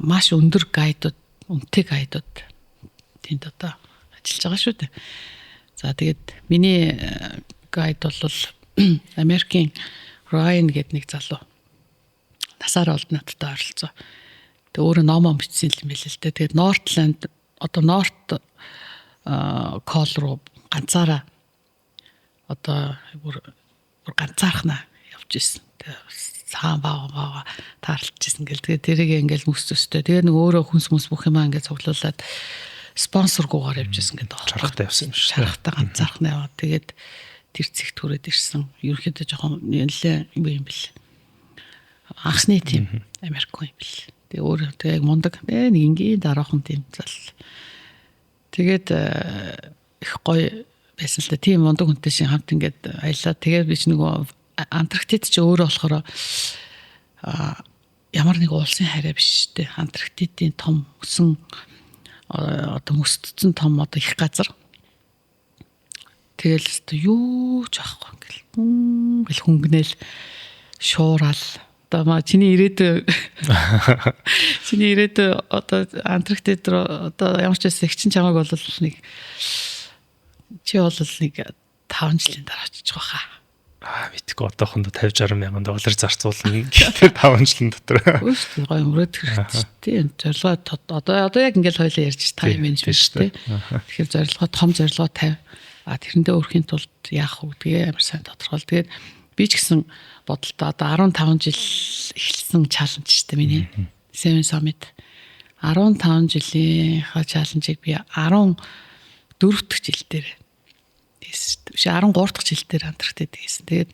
маш өндөр гайдууд, үнэтэй гайдууд тэнд одоо ажиллаж байгаа шүү дээ. За тэгээд миний гайд бол Америкийн Ryan гэдэг нэг залуу. Насаар олд надтай ойролцоо. Тэгээд өөрөө номоо бичсэн юм байл л дээ. Тэгээд Нортланд одоо Норт Кол руу ганцаараа одоо бүр ганцаархнаа явж исэн. Цаан баа таарлж исэн гэл. Тэгээд тэрийг ингээл мөс төстэй. Тэгээд нэг өөрөө хүнс бүх юмаа ингээд цуглуулад спонсоргүйгээр явж исэн гэдэг. Чаргатай явсан юм шиг. Чаргатай ганцаархнаа яваа. Тэгээд тэр зэгт хүрээд ирсэн. Ерөнхийдөө жоохон нэлээ юм бэл. Анхны тийм Америк юм бэл. Тэгээ өөрөө тэгээ яг мундаг нэг ингийн дараахан тийм зал. Тэгээд их гоё байсан л да. Тийм мундаг хүнтэй шин хамт ингээд аялаа. Тэгээд би ч нөгөө Антарктид ч өөрөө болохоор ямар нэг улсын хараа биш шүү дээ. Антарктидын том өсөн одоо мөсдсөн том одоо их газар. Тэгэл юу ч аахгүй ингээл хөнгөнөөл шуурал одоо чиний ирээдүй одоо Антарктид одоо ямар ч байсан ихчин чамайг бол нэг чи бол нэг 5 жилийн дараа очиж байгаа. Мэдгүй одоохондоо 50-60 мянган доллар зарцуулна гэхдээ 5 жилийн дотор. Үгүй гоё мөрөд хэрэгтэй тийм зорилгоо одоо яг ингээл хоёлаа ярьж тайм менежмент шүү дээ. Тэгэхээр зорилгоо том зорилгоо тавь. Тэрэндээ өрхийн тулд яах вэ? Тэгээ амар сайн тодорхойл. Тэгээд би ч гэсэн бодолтой одоо 15 жил эхэлсэн чаленж шүү дээ миний. Seven Summit 15 жилийн чаленжийг би 14 дахь жил дээр хийсэн. 13 дахь жил дээр Антарктид хийсэн. Тэгээд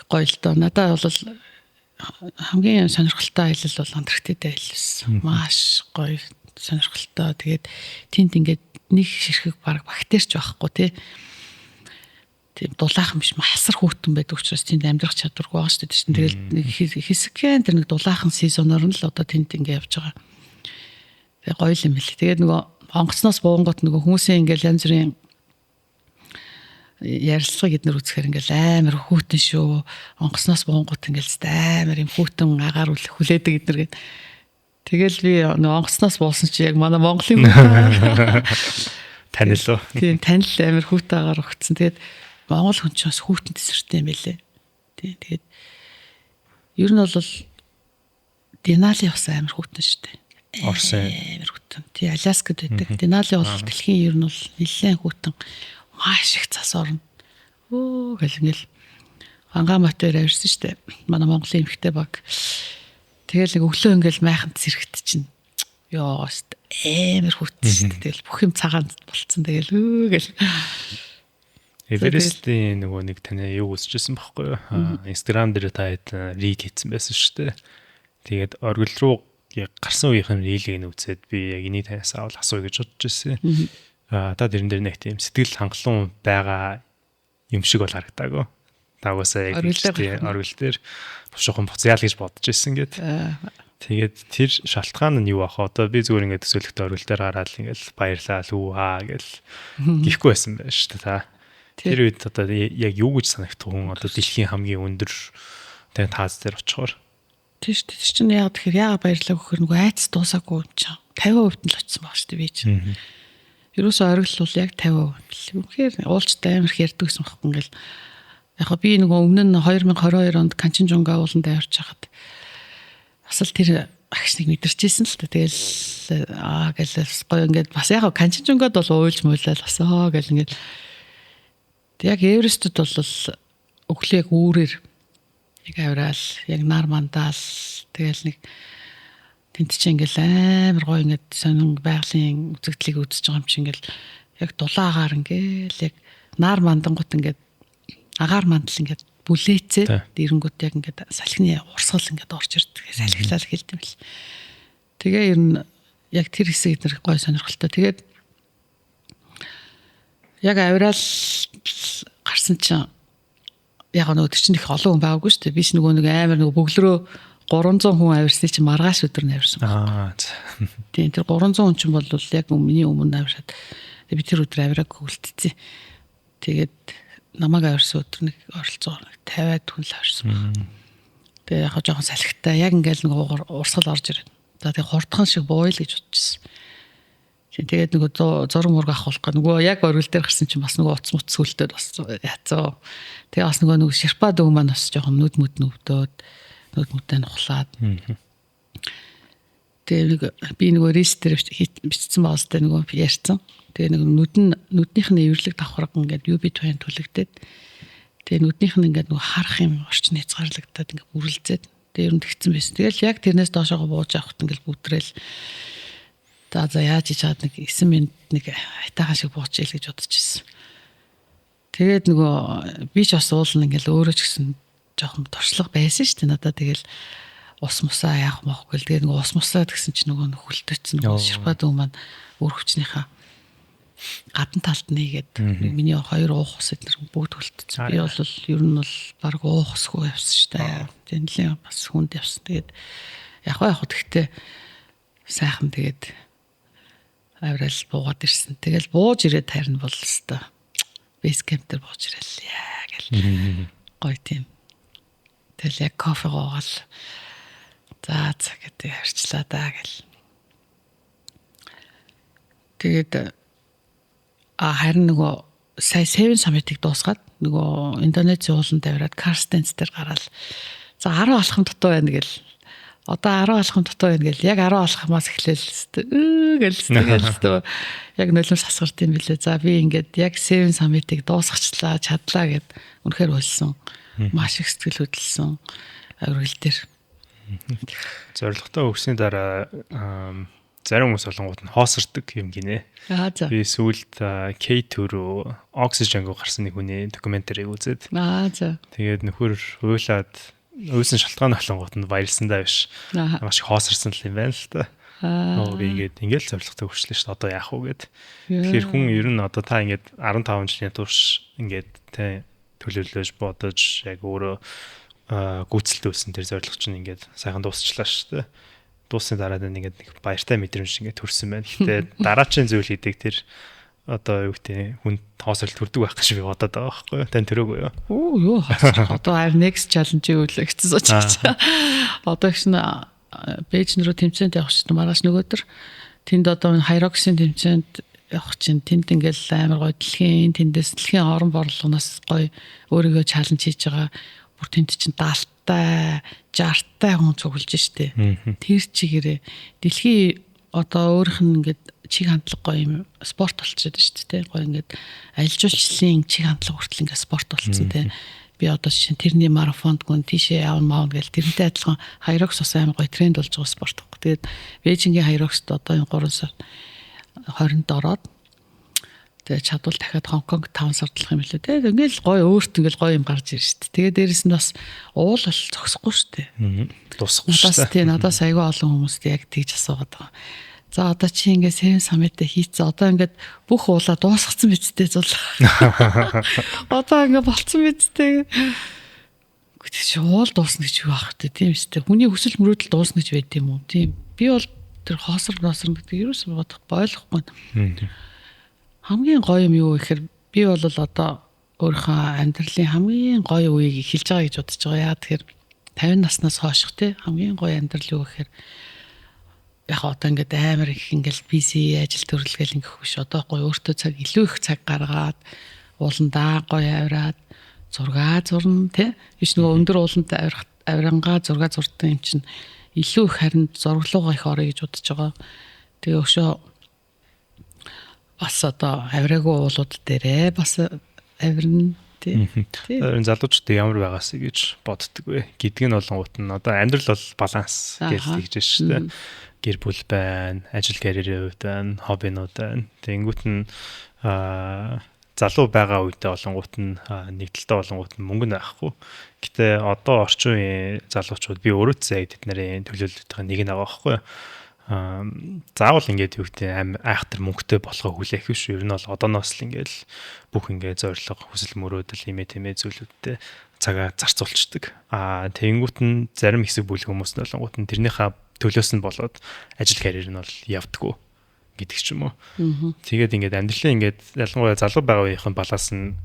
гоё л доо. Надад бол хамгийн сонирхолтой аялал бол Антарктид аялсан. Маш гоё сонирхолтой. Тэгээд тэнд ингээд нэг ширхэг баг бактерич байхгүй тий. Тийм дулаахан биш масар хүүтэн байдаг учраас тэнд амьдрах чадваргүй байгаа шүү дээ. Тэгэл нэг хэсэгхэн тэр нэг дулаахан сезоноор нь л одоо тэнд ингээд явж байгаа. Тэгээ гоё юм бэл. Тэгээд нөгөө онгоцноос буунгууд нөгөө хүмүүсийн ингээд янз бүрийн ярилцлагыг эднэр үзэхээр ингээл амар хүүтэн шүү. Онгоцноос буунгууд ингээл амар юм хүүтэн агаар хүлээдэг эднэр гээд. Тэгэл би онгоцноос буусан чи яг манай Монголын танил уу. Тийм танил амар хүүтэн агаар өгцөн. Тэгээд Монгол хүн ч бас хүүтэн төсөртэй юм байлээ. Тийм тэгээд ер нь бол Денали бас амар хүүтэн шүү дээ. Орсын амар хүүтэн. Тийм Аляскад байдаг. Денали бол дэлхийн ер нь бол нэлээд хүүтэн. Маш их цас орно. Гэл ингээл Ангаматер авирсан шүү дээ. Манай Монголын эмэгтэй баг. Тэгэл нэг өглөө ингээл майханд зэрэгт чинь. Йоо амар хүүтэн шүү дээ. Тэгэл бүх юм цагаан болцсон. Тэгэл гэл. Эверестийн нөгөө нэг таны юу үзчихсэн байхгүй юу? Instagram дээр та рид хийсэн байсан шүү дээ. Тэгээд оргил руу гарсан үеийнхэн рилийг нь үзээд би яг энийг танаас авал асууя гэж бодож ирсэн. Та дэрэн дээр нэг тийм сэтгэл хангалуун байгаа юм шиг бол харагдаагүй. Тагуусаа яг оргил дээр бушуухан буцаал гэж бодож ирсэн гэд. Тэгээд тэр шалтгаан нь юу ах вэ? Одоо би зүгээр ингээд төсөөлөхтэй оргил дээр гараад ингээд баярлаа лүү гэл гихгүй байсан байж шүү дээ та. Тэр үед одоо яг юу гэж санагдах хүн одоо дэлхийн хамгийн өндөр тэгээд таац дээр очихоор. Тийш чинь яг тэгэхээр яагаад баярлаа гэхээр нөгөө айц дуусаагүй юм чинь 50% нь л очсон баг шүү дээ би чинь. Ерөөсөө оргил бол яг 50%. Үнэхээр уулзтай амар их ярьдаг гэсэн байхгүй ингээл. Яг би нөгөө өмнө нь 2022 онд Канченжунга ууланд авирч хахад бас л тэр агш нэг мэдэрчээсэн л та. Тэгэл гэл гоё ингээд бас яг Канченжунгад бол уйлж муулаад басаа гэл ингээд Яг Эверестэд бол өглөө яг үүрээр яг авираал, яг нар мандаал тэгэл нэг тэнт чи ингээл амар гоё ингээд сонин байгалийн үзэгдлийг үзэж байгаа юм чи ингээл яг дулаагаар ингээл яг нар мандангууд ингээд агаар мандал ингээд бүлээцээ дэрэнгүүд яг ингээд салхины урсгал ингээд орж ирдэг. Салхилал хэлдэм бил. Тэгээ ер нь яг тэр хэсэг дээр гоё сонирхолтой. Тэгээд яг авираал гарсан чинь яг нөгөө чинь их олон хүн байгаагүй шүү дээ. Биш нөгөө нэг амар нөгөө бөглөрөө 300 хүн авирсны чинь маргааш өдөр авирсан байна. Тийм тэр 300 хүн чинь бол яг миний өмнө авирсаад би тэр өдөр авираг хөлтцээ. Тэгээд намайг авирсан өдөр нэг оролцоо 50-аад хүн л авирсан. Тэгээ яг жоохон салхитай яг ингээл нэг урсгал орж ирээд. За тэгээ хурдхан шиг бууя л гэж бодчихсон. Тэгээд нөгөө зураг мураг авах болох нөгөө яг оргил дээр гарсан чинь бас нөгөө уц муц сүлтээд бас яцаа. Тэгээ бас нөгөө ширпа дөө маань бас жоохон нүд мүд нүвдөөд нүд мүдээ нухлаад. Тэгээ би нөгөө рис дээр бичсэн баастай нөгөө ярьсан. Тэгээ нүднийх нь эвэрлэг давхраг ингээд UB20 түлэгдээд тэгээ нүднийх нь ингээд нөгөө харах юм орчин хязгаарлагдаад ингээд бүрлзээд тэгээ ер нь тэгсэн байсан. Тэгэл яг тэрнээс доошоо бууж авахт ингээд бүдрээл за яаж чаад нэг 9 минут нэг айтаахан шиг буучил гэж бодож ирсэн. Тэгээд нөгөө би ч бас уулна ингээл өөрөө ч гэсэн жоохон туршлага байсан шүү дээ. Надаа тэгэл ус мусаа яах мохгүй. Тэгээд нөгөө ус мусаа гэсэн чинь нөгөө хөлтөцсөн ширпа дүү маань өөр хүчнийхээ гадна талд нэгээд миний 2 уух ус эднэр бүгд хөлтөцсөн. Би бол ер нь бол баг уух усгүй явсан шүү дээ. Тэнлээ бас хүнд явсан. Тэгээд яг гэхдээ сайхан тэгээд авирал буугаад ирсэн. Тэгэл бууж ирээд харин бол өстой. Бейс кемп дээр бууж ирэл яа гэл. Гоё тийм. Тэгэл яг кофе гоогаал. За гэдэг харчлаа даа гэл. Тэгээд харин нөгөө сая Seven Summit-ыг дуусгаад нөгөө Индонезийн ууланд авираад Карстенс дээр гараад за 10 алхам дутуу байна гэл. Одоо 10 алхам дутуу байна гэл. Яг 10 алхамаас эхлээл гэлээ. Яг нулимс хасгарт юм билээ. За би ингээд яг Seven Summit-ыг дуусгачлаа, чадлаа гэд үнэхээр болсон. Маш их сэтгэл хөдлсөн авирал дээр. Зорилготой өгсөний дараа зарим хүмүүс олонгууд нь хоосордог юм гинэ. Би сүүлд K2 руу Oxygen руу гарсан нэг хүний докюментарийг үзээд. Тэгээд нөхөр уйлаад өөсөн шалтгаан олонгууд нь баярлсандаа биш. Маш их хоосорсон юм байна л та. Би ингээд зорилготой хүрчлээ шүү дээ. Одоо яах вэ гэд. Тэгэхээр хүн ер нь одоо та ингээд 15 жилийн турш ингээд тэ төлөвлөж бодож яг өөрөө гүйцэлтэй үлсэн тэр зорилго чинь ингээд сайхан дуусчлаа шүү дээ. Дуусны дараа нь ингээд нэг баяртай мэдрэмж ингээд төрсөн байна. Гэтэ дараачийн зүйл хийдэг тэр одоо юу гэдэг хүн тоосрол төрдөг байх гэж би бодоод байгаа байхгүй юу? Тань төрөөгүй юу? Юу одоо next challenge-ийг үлээ гэсэн сууч. Одоо их н Бээжин рүү тэмцээнд явах чинь маргааш нөгөөдөр тэнд одоо Hyrox-ын тэмцээнд явах чинь тэнд ингээл амар гоё дэлхийн орон борлогоноос гоё өөрийгөө чаленж хийж байгаа. Бүр тэнд чинь 70-тай 60-тай хүн цуглаж штэ. Тэр чигээрээ дэлхийн одоо өөрийнх нь ингээд чиг хандлага гоё юм спорт болчиход штэ тий. Гоё ингээд аялал жуулчлалын чиг хандлага хүртэл ингээд спорт болцсон тий. Би одоо чинь тэрний марафонд гүн тийшээ явна гэл тэрнтэй адилхан Hyrox бас амар гоё тренд болж байгаа спорт. Тэгээд Бээжингийн Hyrox-д одоо энэ 3 сар 20-нд ороод тэгээд чадвал дахиад Хонконг 5 сардлах юм лээ. Тэгээд ингээл гоё өөрт ингээл гоё юм гарч ирж штэ. Тэгээд дээрэс нь бас уул бол зогсохгүй штэ. Дуусахгүй штэ. Надаас айгүй олон хүмүүст яг тэгж асуугаад байгаа. За одоо чи ингээд Seven Summit-д хийцэн. Одоо ингээд бүх уулаа дуусгацсан бидтэй зул. Одоо ингээд болцсон бидтэй. Гэхдээ чи уул дуусна гэж юу аах вэ? Тийм үстэй. Хүний хүсэл мөрөөдөл дуусна гэж байд юм уу? Тийм. Би бол тэр хоосор гэдэг ерөөсөө бодох ойлгохгүй. Хамгийн гоё юм юу гэхээр би бол одоо өөрийнхөө амьдралын хамгийн гоё үеийг эхэлж байгаа гэж бодож байгаа. Яа тэгэхээр 50 наснаас хойших те хамгийн гоё амьдрал юу гэхээр яг одоо ингээд амар их ингээд busy ажил төрөлгээл ингэх биш. Одоо гоё өөртөө цаг илүү их цаг гаргаад ууландаа гоё авираад зураг зурна тий. Биш нөгөө өндөр ууланд авирангаа зураг зурдаг юм чинь илүү их харин зураглуугаа их орё гэж бодож байгаа. Тэгээ өшөө бас одоо авираагүй уулууд дээрээ бас авирна тий. Тэр залуучууд ямар байгаас гэж боддөг вэ? Гэдг нь болонгууд нь одоо амьдрал бол баланс гэж хэлж шүү дээ. Гэр бүл байна, ажил карьерийн хувьд байна, хоббинууд байна. Тэнгүүт нь залуу байгаа үедээ болонгууд нь нэг талтай болонгууд нь мөнгө нь байхгүй. Гэтэ одоо орчин үеийн залуучууд би өөрөө зэ тэд нарын төлөөлөлтийн нэг нь байгаа байхгүй юу? Заавал ингээд юу гэдэг айхтар мөнгөтэй болохоо хүлээх биш. Ер нь бол одооноос л ингээд бүх ингээд зориг хүсэл мөрөөдөл имэ зүйлүүдтэй цагаа зарцуулцдаг. Тэнгүүт нь зарим хэсэг бүл хүмүүс нь болонгууд нь тэрнийхээ төлөөс нь болоод ажил карьер нь бол явдаггүй гэдэг ч юм уу. Тэгээд ингээд амьдралаа ингээд ялангуяа залуу байгаа үеийнхэн балаас нь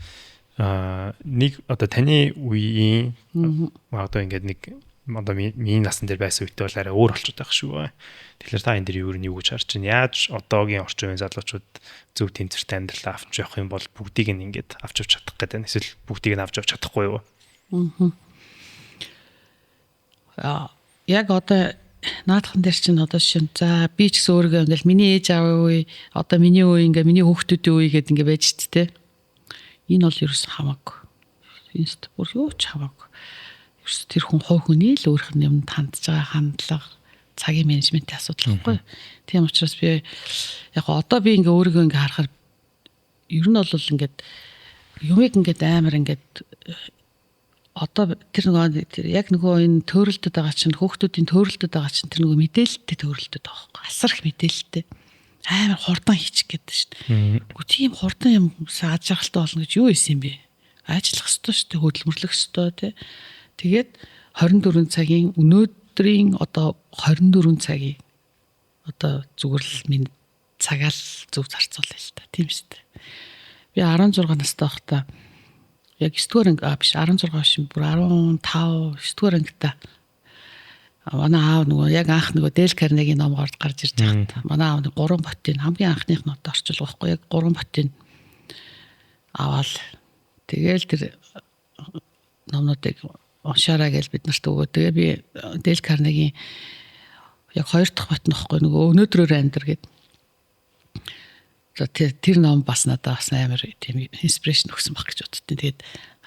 нэг одоо таны үеийн одоо ингээд нэг одоо миний насан дээр байсан үедээ бол арай өөр болчиход байх шүү бай. Тэгэхээр та энэ дээр юу гэж харж чинь яаж одоогийн орчин үеийн залуучууд зөв тэнцвэртэй амьдралаа авч явах юм бол бүгдийг нь ингээд авч явж чадах гэдэг нь эсвэл бүгдийг нь авч явж чадахгүй юу? Яг одоо наадхан дээр чинь одоо шин за би ч гэсэн өөрийгөө ингээл миний ээж аавын үе одоо миний үе ингээ миний хүүхдүүдийн үе гэдэг ингээ байж ч тээ. Энэ бол ерөөс хамаагүй. Энэ бүр юу ч хамаагүй. Ерөөс тэр хүн хой хүний л өөрх нь юмд хандж байгаа хандлага цагийн менежментийн асуудал байхгүй. Тийм учраас би яг одоо би ингээ өөрийгөө ингээ харахаар ер нь бол ингээд юмыг ингээд амар ингээд одоо тэр нөгөө яг нөгөө энэ төөрөлдөд байгаа чинь хүүхдүүдийн төөрөлдөд байгаа чинь тэр нөгөө мэдээлэлтэй төөрөлдөд байгаа байхгүй. Асар их мэдээлэлтэй. Амар хурдан хийчих гээд шүү дээ. Үгүй тийм хурдан юм аж аргалтай болно гэж юу исэн бэ? Ажиллах ёстой шүү дээ, хөдөлмөрлөх ёстой тий. Тэгээд 24 цагийн өнөөдрийн одоо 24 цагийн одоо зүгээр л минь цагаал зөв зарцуулъя л та. Тийм шүү дээ. Би 16 настай байхдаа яг 9 дугаар анги биш 16 биш бүр 15 9 дугаар ангита манай аав нөгөө яг анх нөгөө Дэл Карнегийн номгоор гарч ирж байхад манай аав 3 ботын хамгийн анхных нь одоо орчил байхгүй яг 3 ботын аваад тэгээл тэр номнуудыг уншаарай гэж бид нарт өгөө. Тэгээ би Дэл Карнегийн яг 2 дахь бот нөхгүй нөгөө өнөөдрөөр амьдр гэдэг. За тэр ном бас надад бас амар тийм инспирэшн өгсөн баг гэж боддیں۔ Тэгээд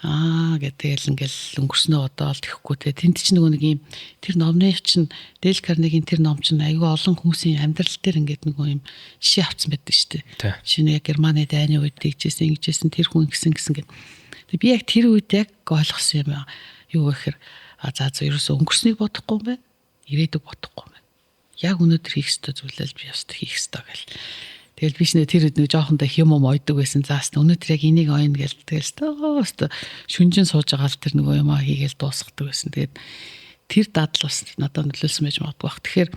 гэдгээл ингээл өнгөрснөө одоо л тэхгүй те. Тэнд чинь нөгөө нэг юм тэр номны чинь Дэл Карнегийн тэр ном чинь аюу олон хүмүүсийн амьдрал дээр ингээд нөгөө юм жишээ авсан байдаг шүү дээ. Шинэ яг Германы дайны үед тэгжсэн ингэжсэн тэр хүн гисэн гэд. Тэгээд би яг тэр үед яг ойлгосон юм юу гэхээр за ерөөсөө өнгөрснийг бодохгүй юм байна. Ирээдүг бодохгүй юм байна. Яг өнөөдөр хийх ёстой зүйлээ би яст хийх ёстой гэл. Тэгэл биш нэ тэр нэг жоохондоо юм ойдог байсан. Заас өнөөдөр яг энийг ойно гээл тэгэл шүнжин сууж байгаа л тэр нөгөө юм хийгээл дуусгадаг байсан. Тэгээд тэр дадал бас надад нөлөөлсөн байж магадгүй бах. Тэгэхээр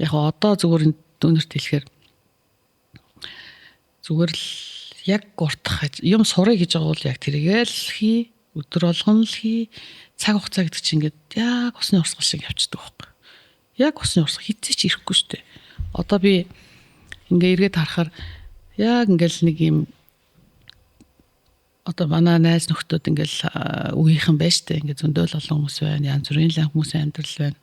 яг одоо зүгээр өнөрт хэлэхээр зүгээр л яг гуртах юм сурыг гэж байгаа бол яг тэргээл хий өдөр болгон л хий цаг хугацаа гэдэг чинь ингээд яг усны урсгал шиг явчихдаг байхгүй. Яг усны урсгал хитцээч ирэхгүй шүү дээ. Одоо би ингээ эргээд харахаар яг ингээл нэг юм одоо манай найз нөхдүүд ингээл үеийнхэн байж тээ ингээ зөндөөл олон хүмүүс байна, янз бүрийн хүмүүсийн амьдрал байна.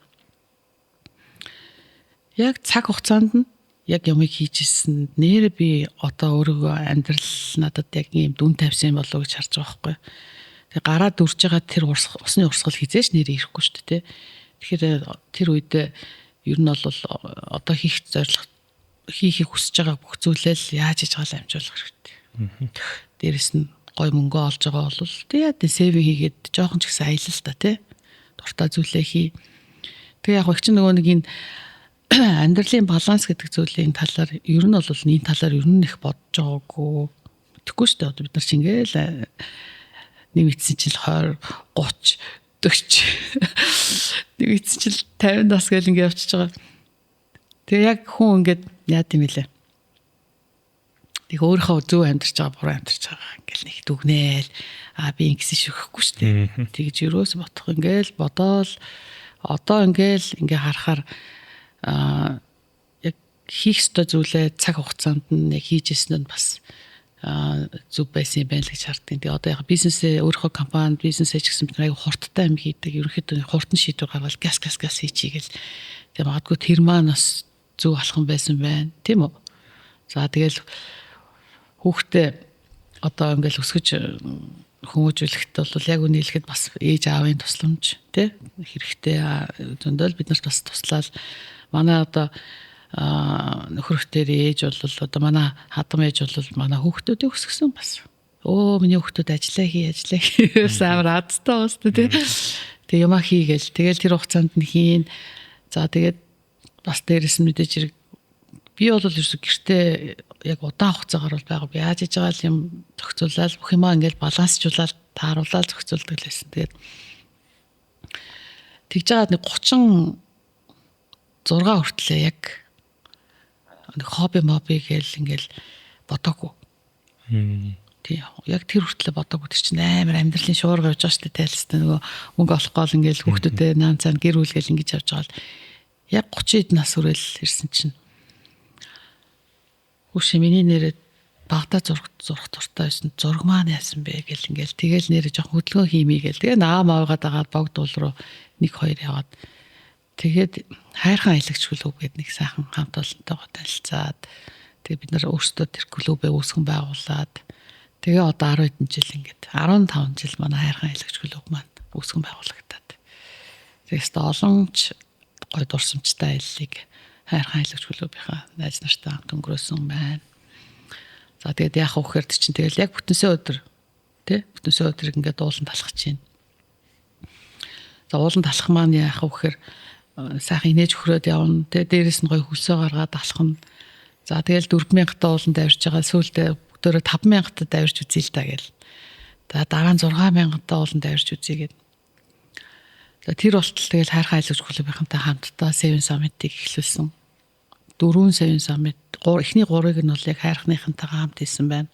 Яг цаг хугацаанд нь яг юмыг хийжсэн нэр би одоо өөрийгөө амьдрал надад яг ийм дүн тавьсан болов уу гэж харж байгаа байхгүй. Тэгээ гараад үрж байгаа тэр усны урсгал хизээш нэр ирэхгүй шүү дээ. Тэгэхээр тэр үедээ ер нь бол одоо хийх зорилго хийхийг хүсэж байгаа бүх зүйлээ л яаж хийж байгаа амжуулах хэрэгтэй. Дээрэс нь гой мөнгө олж байгаа бол тэгээд сэв хийгээд жоохон ч гэсэн аялал та тий. Дуртай зүйлээ хий. Тэгээ яг их ч нөгөө нэг энэ амьдралын баланс гэдэг зүйлийн талаар ер нь бол энэ талаар ер нь их бодож байгаагүй. Тэгэхгүй шүү дээ. Одоо бид нар ч ингээл нэг мэдсэн чил 20 30 40 нэг мэдсэн чил 50 нас гэл ингээд явчихж байгаа. Тэгээ яг хүн ингээд яа тийм хэлээ. Тэг өөрийнхөө зөв амьдарч байгаа буруу амьдарч байгаа ингээл нэг дүгнээл би ингэсэн шүхэхгүй шүү дээ. Тэгж юроос бодох ингээл бодоол одоо ингээл ингээ харахаар яг хийх ёстой зүйлээ цаг хугацаанд нь яг хийжсэн нь бас зүг байсан юм байна л гэж харддаг. Тэгээ одоо яг бизнесээ өөрийнхөө компанид бизнесээ ч гэсэн бид аяг хурдтай юм хийдэг. Ерөнхийдөө хурдан шийдвэр гаргал газ хийчихгээл. Тэгээ магадгүй тэр маань бас зөв алхам байсан байна. Тийм үү? За тэгэл хүүхдээ одоо ингээл өсгөж хүмүүжүүлэхэд бол яг үнийг хэлэхэд бас ээж аавын тусламж тий хэрэгтэй зөндөл бид нарт бас туслаад манай одоо нөхөртөр ээж бол одоо манай хадам ээж бол манай хүүхдүүдийг өсгсөн бас миний хүүхдүүд ажиллаа хий амар азтай бас тий тэг юма хийгээл тэгэл тэр хугацаанд нь хийн за тэгээд бас дээрэс нь мэдээж хэрэг би бол ерөөсө гэртээ яг удаан хугацаагаар бол байгаа. Би яаж хийж байгаа юм зохицуулаад бүх юмаа ингээд балансжуулаад тааруулаад зохицуулдаг л байсан. Тэгээд тэгж жаад нэг 36 хүртлээ яг нэг хобби гээл ингээл бодоогүй. Тий. Яг тэр хүртлээ бодоогүй. Тэр чинь амар амьдралын шуурга явж байгаа шүү дээ. Тайлстай нөгөө мөнгө олох гол ингээл хүүхдүүдэд наан цаана гэр бүлгээл ингэж явж байгаа л яг 30 нас хүрэл ирсэн чинь Үгүй миний нэрээ багтаа зурх дуртай байсан. Зураг маань яасан бэ гэл ингээл тэгэл нэрээ жоох хөдөлгөөн хиймий гэл. Тэгээ наа маавгаад агаад богдуул руу 1-2 яваад тэгээд хайрхан аялагч клуб гэдэг нэг сайхан хамт олонтойгоо танилцаад тэгээ бид нар өөрсдөө тэр клубээ үүсгэн байгуулад тэгээ одоо 10 хэдэн жил ингээд 15 жил манай хайрхан аялагч клуб маань үүсгэн байгуулагдаад. Тэгээс олонч гой дурсамжтай аяллыг хайрхан аялагч клубийнхаа найз нартай хамт өнгөрөөсөн байна. За тэгээд яах вэ гэхээр чинь тэгэл яг бүтэнсээ өдөр тий бүтэнсээ өдрийг ингээд уулан талхаж чинь. За уулан талхах маань яах вэ гэхээр сайхан инээж өхрөөд явна. Тэгээд дээрэс нь гой хөлсөө гаргаад алхах нь. За тэгэл 4000 та уулан давирч байгаа сүүлдээ бүгдөө 5000 та давирч үзье л та гэл. За дараа нь 6000 та уулан давирч үзье гэдэг. Тэр болтол тэгэл хайрхан аялагч клубийнхантай хамтдаа Seven Summit-ыг эхлүүлсэн. 4 Seven Summit эхний 3-ыг нь бол яг хайрхныхантайгаа хамт хийсэн байна.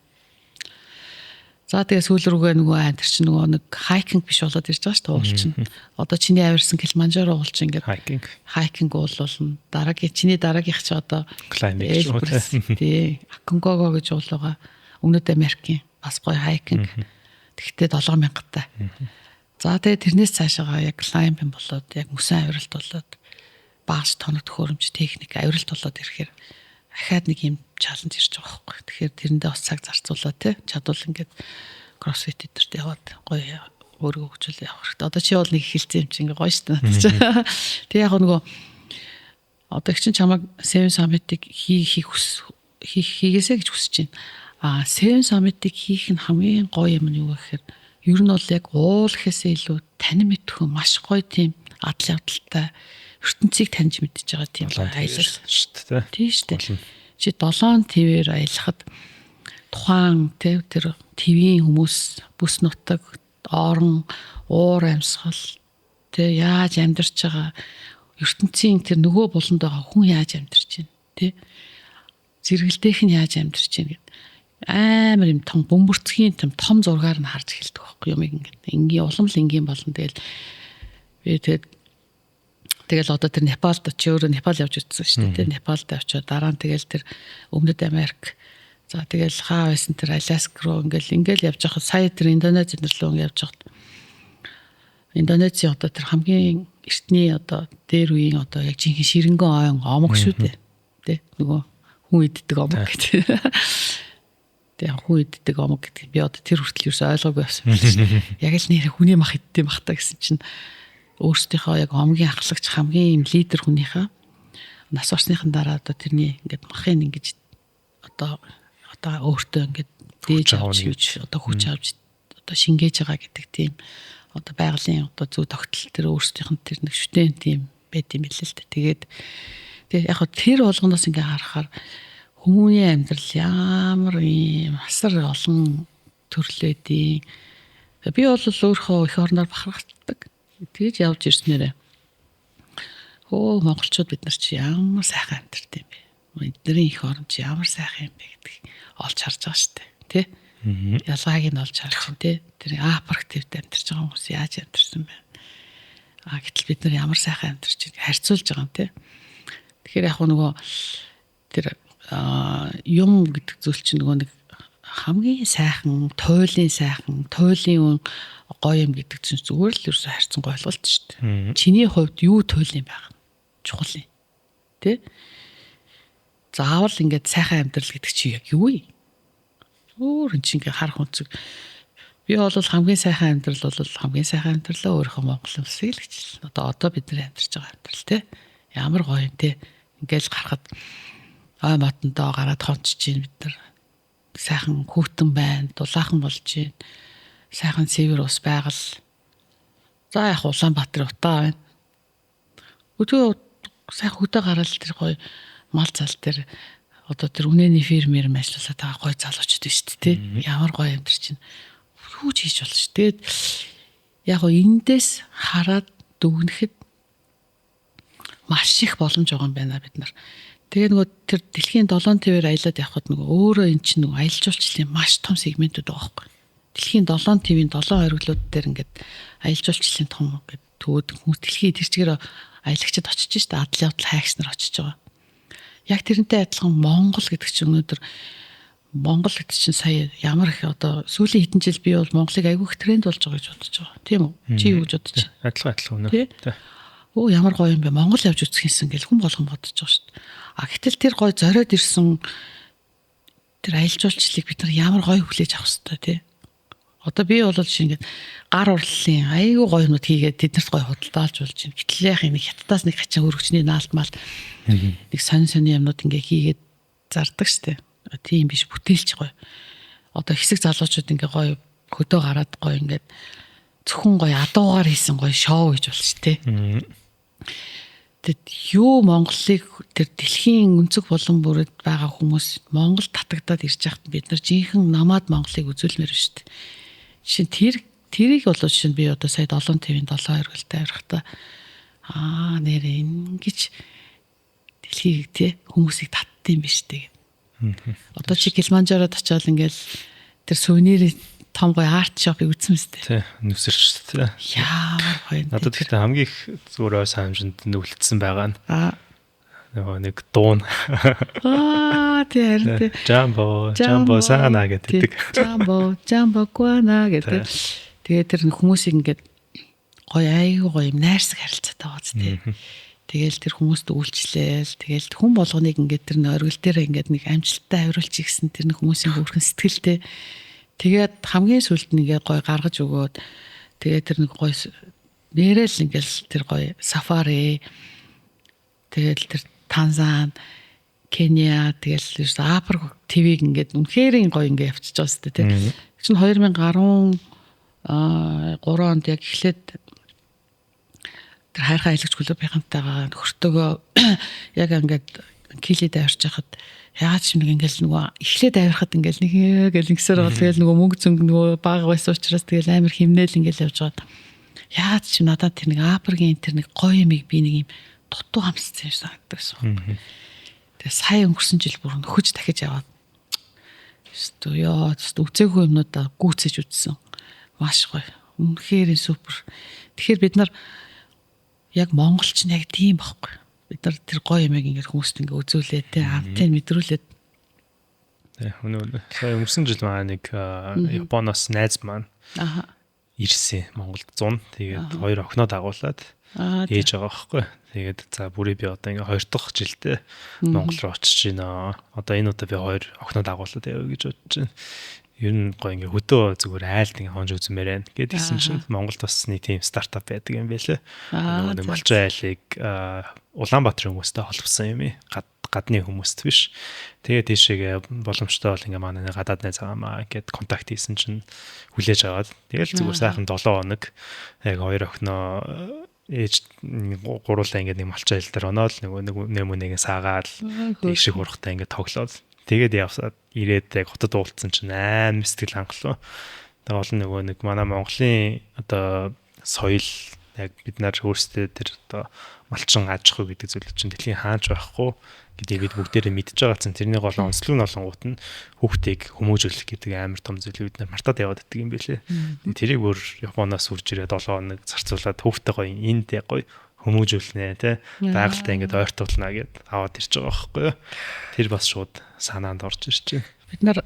За тэгээ сүүл рүүгээ нөгөө тэр чинь нөгөө нэг хайкинг биш болоод ирж байгаа шүү дээ уул чинь. Одоо чиний авирсан Килиманжаро уул чинь ингээд хайкинг уулуулна. Дараагийн чиний дараагийнх ч одоо Эльбрус тий Аконгого гэж уул байгаа. Өмнөд Америкийн бас гоё хайкинг. Тэгтээ 7000 таа. За тэгээ тэрнээс цаашаа яг клаймбинг болоод яг мөсөн авиралт болоод багш тоног төхөөрөмж техник авиралт болоод ирэхээр ахаад нэг юм чаленж ирж байгаа байхгүй. Тэгэхээр тэрэндээ бас цаг зарцуулаа тий чадвал ингээд кроссфит эдэрт яваад гоё өөрийгөө хөгжүүл явах хэрэгтэй. Одоо чи бол нэг эхэлсэн юм чи ингээ гоё шүү дээ. Тэг яг нөгөө одоо их чинь чамайг Seven Summit-ыг хийгээсэй гэж хүсэж байна. Seven Summit-ыг хийх нь хамгийн гоё юм нь юу гэхээр ер нь бол яг уул гэхээсээ илүү танин мэдхүү маш гоё тийм адал явдалтай ертөнцийг таньж мэдж байгаа тийм аялал шүү дээ. Тийм шүү дээ. Чи 7 твээр аялахад тухайн тэр твийн хүмүүс бүс нутаг, орон, уур амьсгал тэ яаж амьдарч байгаа ертөнцийн тэр нөгөө буланд байгаа хүн яаж амьдарч байна тэ зэрэгэлдээх нь яаж амьдарч байна гэд амар юм том бөмбөрцгийн том зургаар нь харж эхэлдэг байхгүй юм ингээд энгийн улам л энгийн болно би тэгэл одоо тэр Непалд очиж өөрөө Непал явж үзсэн шүү дээ Непалд очиж дараа нь тэгэл тэр Өмнөд Америк за тэгэл хаа байсан тэр Аляск руу ингээл явж байхад сая тэр Индонез руу явж байхад Индонезийн одоо тэр хамгийн эртний одоо дээр үеийн одоо яг жинхэнэ ширэнгэн омог шүү дээ тэ нөгөө хүн иддэг омог гэдэг тэг хүн иддэг омог гэдэг би одоо тэр хүртэл ерөөсөй ойлгоогүй байсан юм байна. Яг л нэр хүний мах иддэм бах та гэсэн чинь өөрсдийнхөө яг омгийн ахлагч хамгийн лидер хүнийхээ нас барсныхан дараа одоо тэрний ингээд махыг ингэж одоо өөртөө ингээд дээж авч одоо хүч авч одоо шингээж байгаа гэдэг тийм одоо байгалийн одоо зөв тогтол тэр өөрсдийнх нь тэр нэг шүтэн тийм байт юм билээ л дээ. Тэгээд яг тэр болгоноос ингээ харахаар хүмүүний амьдрал ямар юм асар олон төрлөөдийн би бол өөрөө их орноор бахархдаг. Тэгж явж ирснээрээ монголчууд бид нар чи ямар сайхан амьдарт юм бэ? Эдний их орн чи ямар сайхан юм бэ гэдгийг олж харж байгаа шүү дээ. Тэ? Ялгааг нь олж харж тэ. Тэр апарктивд амьдарч байгаа хүмүүс яаж амьдарсан бэ? Гэтэл бид нар ямар сайхан амьдарч байгааг харьцуулж байгаа юм тэ. Тэгэхээр яг нөгөө тэр юм гэдэг зүйл чинь нөгөө нэг хамгийн сайхан, туйлын гоё юм гэдэг чинь зүгээр л ерөөсө харьцан гойлголт шүү дээ. Чиний хувьд юу туйлын байх? Чухал юм. Тэ? Заавал ингээд сайхан амьдрал гэдэг чи яг юу вэ? Өөр энэ чинь ингээ харах үнцэг. Би бол хамгийн сайхан амьдрал бол хамгийн сайхан амьдралаа өөрийнхөө Монгол улсыг л гэж. Одоо бид нар амьдарч байгаа амьдрал те. Ямар гоё юм те. Ингээл гарахад матандаа гараад хончиж чинь бид нар сайхан хүүтэн байна, дулаахан болж байна. Сайхан цэвэр ус байгаль. За яг Улаанбаатар утаа байна. Өдөө сайхан хөдөө гараад тэр гоё мал зал дээр одоо тэр үнэний фермер ажилласаад байгаа гоё залуучууд биш үү те. Ямар гоё амьдарч чинь хүүж хийж болно ш. Тэгээд яг гоо эндээс хараад дүгнэхэд маш их боломж байгаа юм байна бид нар. Тэгээд нөгөө тэр дэлхийн 7 твээр аялаад явхад нөгөө өөрөө эн чинь нөгөө аялал жуулчлалын маш том сегментүүд байгаа байхгүй. Дэлхийн 7 твийн 7 хориглууд дээр ингээд аялал жуулчлалын том ингээд төвөд хүмүүс дэлхийн тэр чигээр аялагчид очиж штэ адал явдал хайгч нар очиж байгаа. Яг тэрнтэй адилхан Монгол гэдэг чинь өнөөдөр Монгол гэдэг чинь сая ямар их одоо сүүлийн хэдэн жил би бол Монголыг айгүй их тренд болж байгаа гэж бодож байгаа. Тийм үү? Чи юу гэж бодож байна? Адилхан үнэ. Оо ямар гоё юм бэ? Монгол явж үзчихсэн гэл хүн болгон бодож байгаа шүү дээ. А гэтэл тэр гоё зориод ирсэн тэр аялал жуулчлалыг бид нар ямар гоё хүлээж авах хэрэгтэй тий. Одоо би бол жишээ ингээд гар урлалын айгүй гоё юмуд хийгээд тэднэрт гоё худалдаалж болж байна. Гэтэл яг нэг хятадаас нэг хачин өргөчний наалт мал нэг сонь юмнууд ингээд хийгээд зардаг штэ. Тийм биш бүтээлч гоё. Одоо хэсэг залуучууд ингээ гоё хөдөө гараад гоё ингээд зөвхөн гоё адуугаар хийсэн гоё шоу гэж болж тээ. Тэгэд юу Монголыг тэр дэлхийн өнцөг булан бүрэд байгаа хүмүүс Монгол татагдаад ирж байхад бид нар жинхэнэ намаад Монголыг үзүүлмээр шүү дээ. Жишээ тэрийг бол жишээ би одоо сая 7 твийн 7 хориглолтой авирахта нэрээ ингэж дэлхийг тий хүмүүсийг татдсан биш дээ. Одоо чи Килиманжарод очиод ингээл тэр сувенир том гоё арт шопыг үзсэн мэт. Тий, нүсэрч тий. Яа, гоё. Надад гэхдээ хамгийн их зүгээр санамжинд нүлдсэн байгаа нь нөгөө нэг дуун. Тэр Жамбо сана гэдэг. Жамбо гуана гэдэг. Тэгээд тэр хүмүүсийг ингээд гоё айгүй гоё юм найрсаг харилцаатай байгаа зү тий. Тэгээл тэр хүмүүст үйлчлээл тэгээл хүн болгоныг ингээд тэр оргил дээр ингээд нэг амжилттай хариулчих гэсэн тэр хүмүүсийн хөөрхөн сэтгэлтэй тэгээд хамгийн сүлд нэгээ гоё гаргаж өгөөд тэгээд тэр нэг гоё нэрэл ингээл тэр гоё сафари тэгээд тэр Танзан Кения тэгэл Африк ТV-г ингээд үнэхээр гоё ингээд явчихж байгаа сте тий. Чинь 2013 онд яг эхлээд тэр хайрхаа аялагч клубийнхантайгаа нөхөртөөгөө яг ингээд килид авирч хахад яагаад ч нэг ингээл нөгөө эхлээд авирахад ингээл нэг гэл нэгсээр бол тэгэл нөгөө мөнгө зөнгө нөгөө бага байсан учраас тэгэл амар химнэл ингээл явж байгаа. Яагаад ч надад тэр нэг Африкийн тэр нэг гоё юмыг би нэг юм дутуу хамссан юм санагддаг гэсэн. Тэгээ сая өнгөрсөн жил бүр нөхөж дахиж яваад. Ёо үзээгүй юмнуудаа гүйцэж үзсэн. Маш гоё. Үнэхээр супер. Тэгэхээр бид нар яг монголч нь яг тийм байхгүй. Бид нар тэр гоё юмыг ингээд хүмүүст ингээд үзүүлээд тэ амтын мэдрүүлээд. Тэ өнөө сая өнгөрсөн жил маа нэг Японоос найз маань ирсэн Монголд 100. Тэгээд хоёр охиноо дагуулад ээж байгаа байхгүй. Тэгээд за бүрий би одоо ингээд 2 дахь жилдээ Монгол руу очиж байна. Одоо энэ удаа би 2 охиноо дагуулад явъя гэж бодож байна. Ер нь гоё ингээ хөдөө зүгээр айлт ингээ хонж үзмээр байна. Гэдгийгсэн чинь Монголд бас нэг тийм стартап байдаг юм байлээ. Нэг малчин айлыг Улаанбаатарын хүмүүстэй холбосон юм. Гадны хүмүүст биш. Тэгээд тийшээгээ боломжтой бол ингээ манай гадаад найз байгаамаа гэд контакт хийсэн чинь хүлээж аваад тэгэл зүгээр сайхан 7 хоног яг 2 охиноо ээж гуруулаа ингээ нэг малчин айл дээр оноод нэг нэг саагаад тийшээ хурахтаа ингээ тоглоод тэгээд явсаад ирээд яг хотод уулцсан чинь аим сэтгэл хангалуун. Тэгээд олон нөгөө нэг манай Монголын одоо соёл яг бид нар өөрсдөө тэр одоо малчин аж ахуй гэдэг зүйл чинь дэлхийн хаач байхгүй гэдгийг бид бүгдээрээ мэдж байгаадсан. Тэрний гол онцлог нь олонгууд нь хүүхдийг хүмүүжүүлэх гэдэг амар том зүйлийг бид нар мартаад яваад байдаг юм билээ. Тэрийг бүр Японоос үрж ирээд 7 хоног зарцуулаад хүүхдээ гоё энд гоё хүмүүжүүлнэ тий байгальтай ингээд ойртуулна гэд аваад ирж байгаа байхгүй юу. Тэр бас шууд санаанд орж ирж байна. Бид нар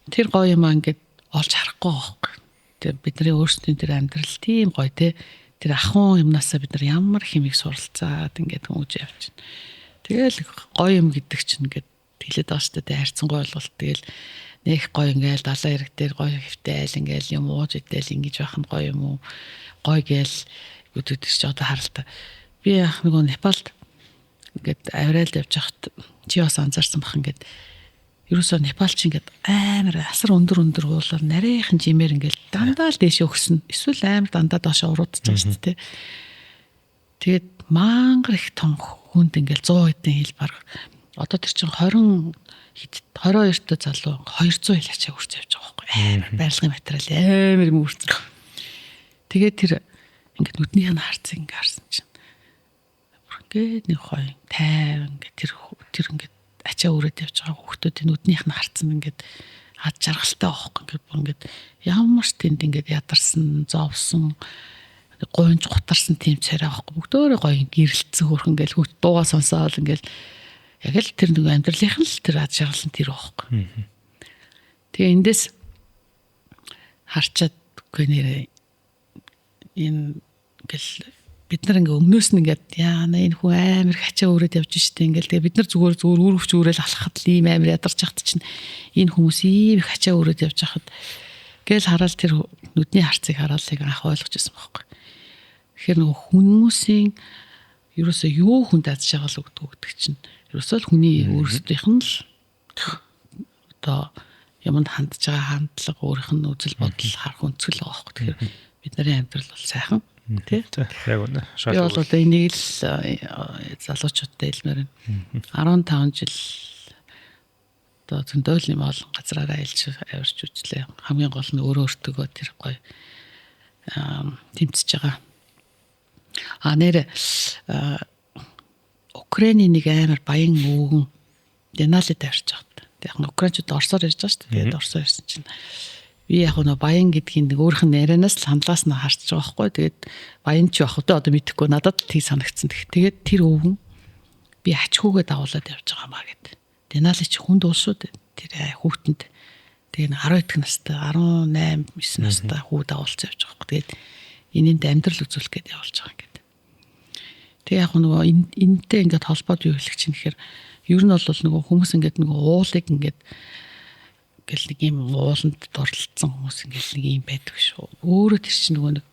тэр гоё юм ингээд олж харахгүй байхгүй. Тэр бидний өөрсдийн тэр амьдрал тийм гоё тий. Тэр ахуйн юмнасаа бид нар ямар хэмиг суралцаад ингээд хүмүүж явж байна. Тэгэл гоё юм гэдэг чинь ингээд хэлээд байгаа шүү дээ. Хайрцангуй болголт тэгэл Нэх гоё ингээл далайн ирэг дээр гоё хөвтэй айл ингээл юм ууж идэл ингэж байх нь гоё юм уу? Гоё гээл үдэгдэж чи одоо харалта. Би яг нөгөө Непалд ингээд авиралд явж хахад чи бас анзаарсан бах ингээд ерөөсөө Непалч ингээд амар асар өндөр уулаар нарийнхан жимээр ингээд дандаа л дээшээ өгсөн. Эсвэл амар дандаа доошоо уруудаж байгаа шүү дээ. Тэгээд мангар их том хүнд ингээд 100 хэдэн хил баг. Одоо тэр чинь 22 та залуу 200 хил ачаа үрж явж байгаа байхгүй. Амар барилгын материал амар юм үрж. Тэгээд тэр ингээд нүднийх нь харцсан ингээд харсан чинь. Ингээд нэг хоёр тайван ингээд тэр ингээд ачаа өрөөд явж байгаа хүүхдүүдийн нүднийх нь харцсан ингээд ад жаргалтай байхгүй ингээд ямар ч тэнд ингээд ядарсан, зовсон, гойнж гутарсан тийм царай байхгүй бүгдөө гоё гэрэлтсэн хөрхөн ингээд хүүхд дуугаа сонсоол ингээд яг л тэр нэг амьдралынх нь л тэр ад жаргалсан тэр байхгүй. Тэгээ эндээс харчаад үгүй нэрээ энэ гэл бид нар ингээ өмнөөс нь ингээд яана энэ хүн амар хачаа өрөөд явж штэ ингээл тэгээ бид нар зүгээр үүрвч үүрэл алхахад л ийм амар ядарч хахад чинь энэ хүмүүс ийм хачаа өрөөд явж хахад гээл хараад тэр нүдний харцыг хараад л анх ойлгож байсан байхгүй. Тэгэхээр нөгөө хүмүүсийн ерөөсөө юу хүнд аз шагал өгдөг чинь ерөөсөө л хүний өөрсдийнх нь л одоо юмд хандж байгаа хандлага өөрийнх нь үзэл бодол харах өнцгөл байгаа байхгүй. Тэгэхээр бидний амьдрал бол сайхан тий. Яг үнэ. Би бол одоо энийг л залуучуудтай хэлмээр байна. 15 жил одоо зөндөөл юм олон газраараа айлж авирч үзлээ. Хамгийн гол нь өөрөө өөртөө тэр гоё тэмцэж байгаа. Нэр Украиний нэг амар баян өвгөн Деналид авирч байгаа. Яг нь украинчууд орсоор ирж байгаа шүү дээ. Тэгээд орсоор ирсэн чинь би яг нөө баян гэдгийг нэг өөрийнх нь ярианаас л хамлаас нь харч байгаа байхгүй. Тэгээд баян ч байх одоо мэдэхгүй надад тийг санагдсан. Тэгээд тэр өвгөн би ачхүүгээ дагуулад явж байгаа маа гэд. Денали чи хүнд уул шүү дээ. Тэр хүүтэнд тэгээд 12 дэх настай 18 9 настай хүү дагуулж явж байгаа байхгүй. Тэгээд энэнд амьдрал үзүүлэх гээд явуулж байгаа гэд. Тэгээд яг нөгөө энэтэй ингээд холбоод юу хэлэх чинь гэхээр ер нь бол нөгөө хүмүүс ингээд нөгөө уулыг ингээд гэл нэг юм ууланд дорлцсон хүмүүс ингээл нэг юм байдаг шүү. Өөрөө тэр чинь нөгөө нэг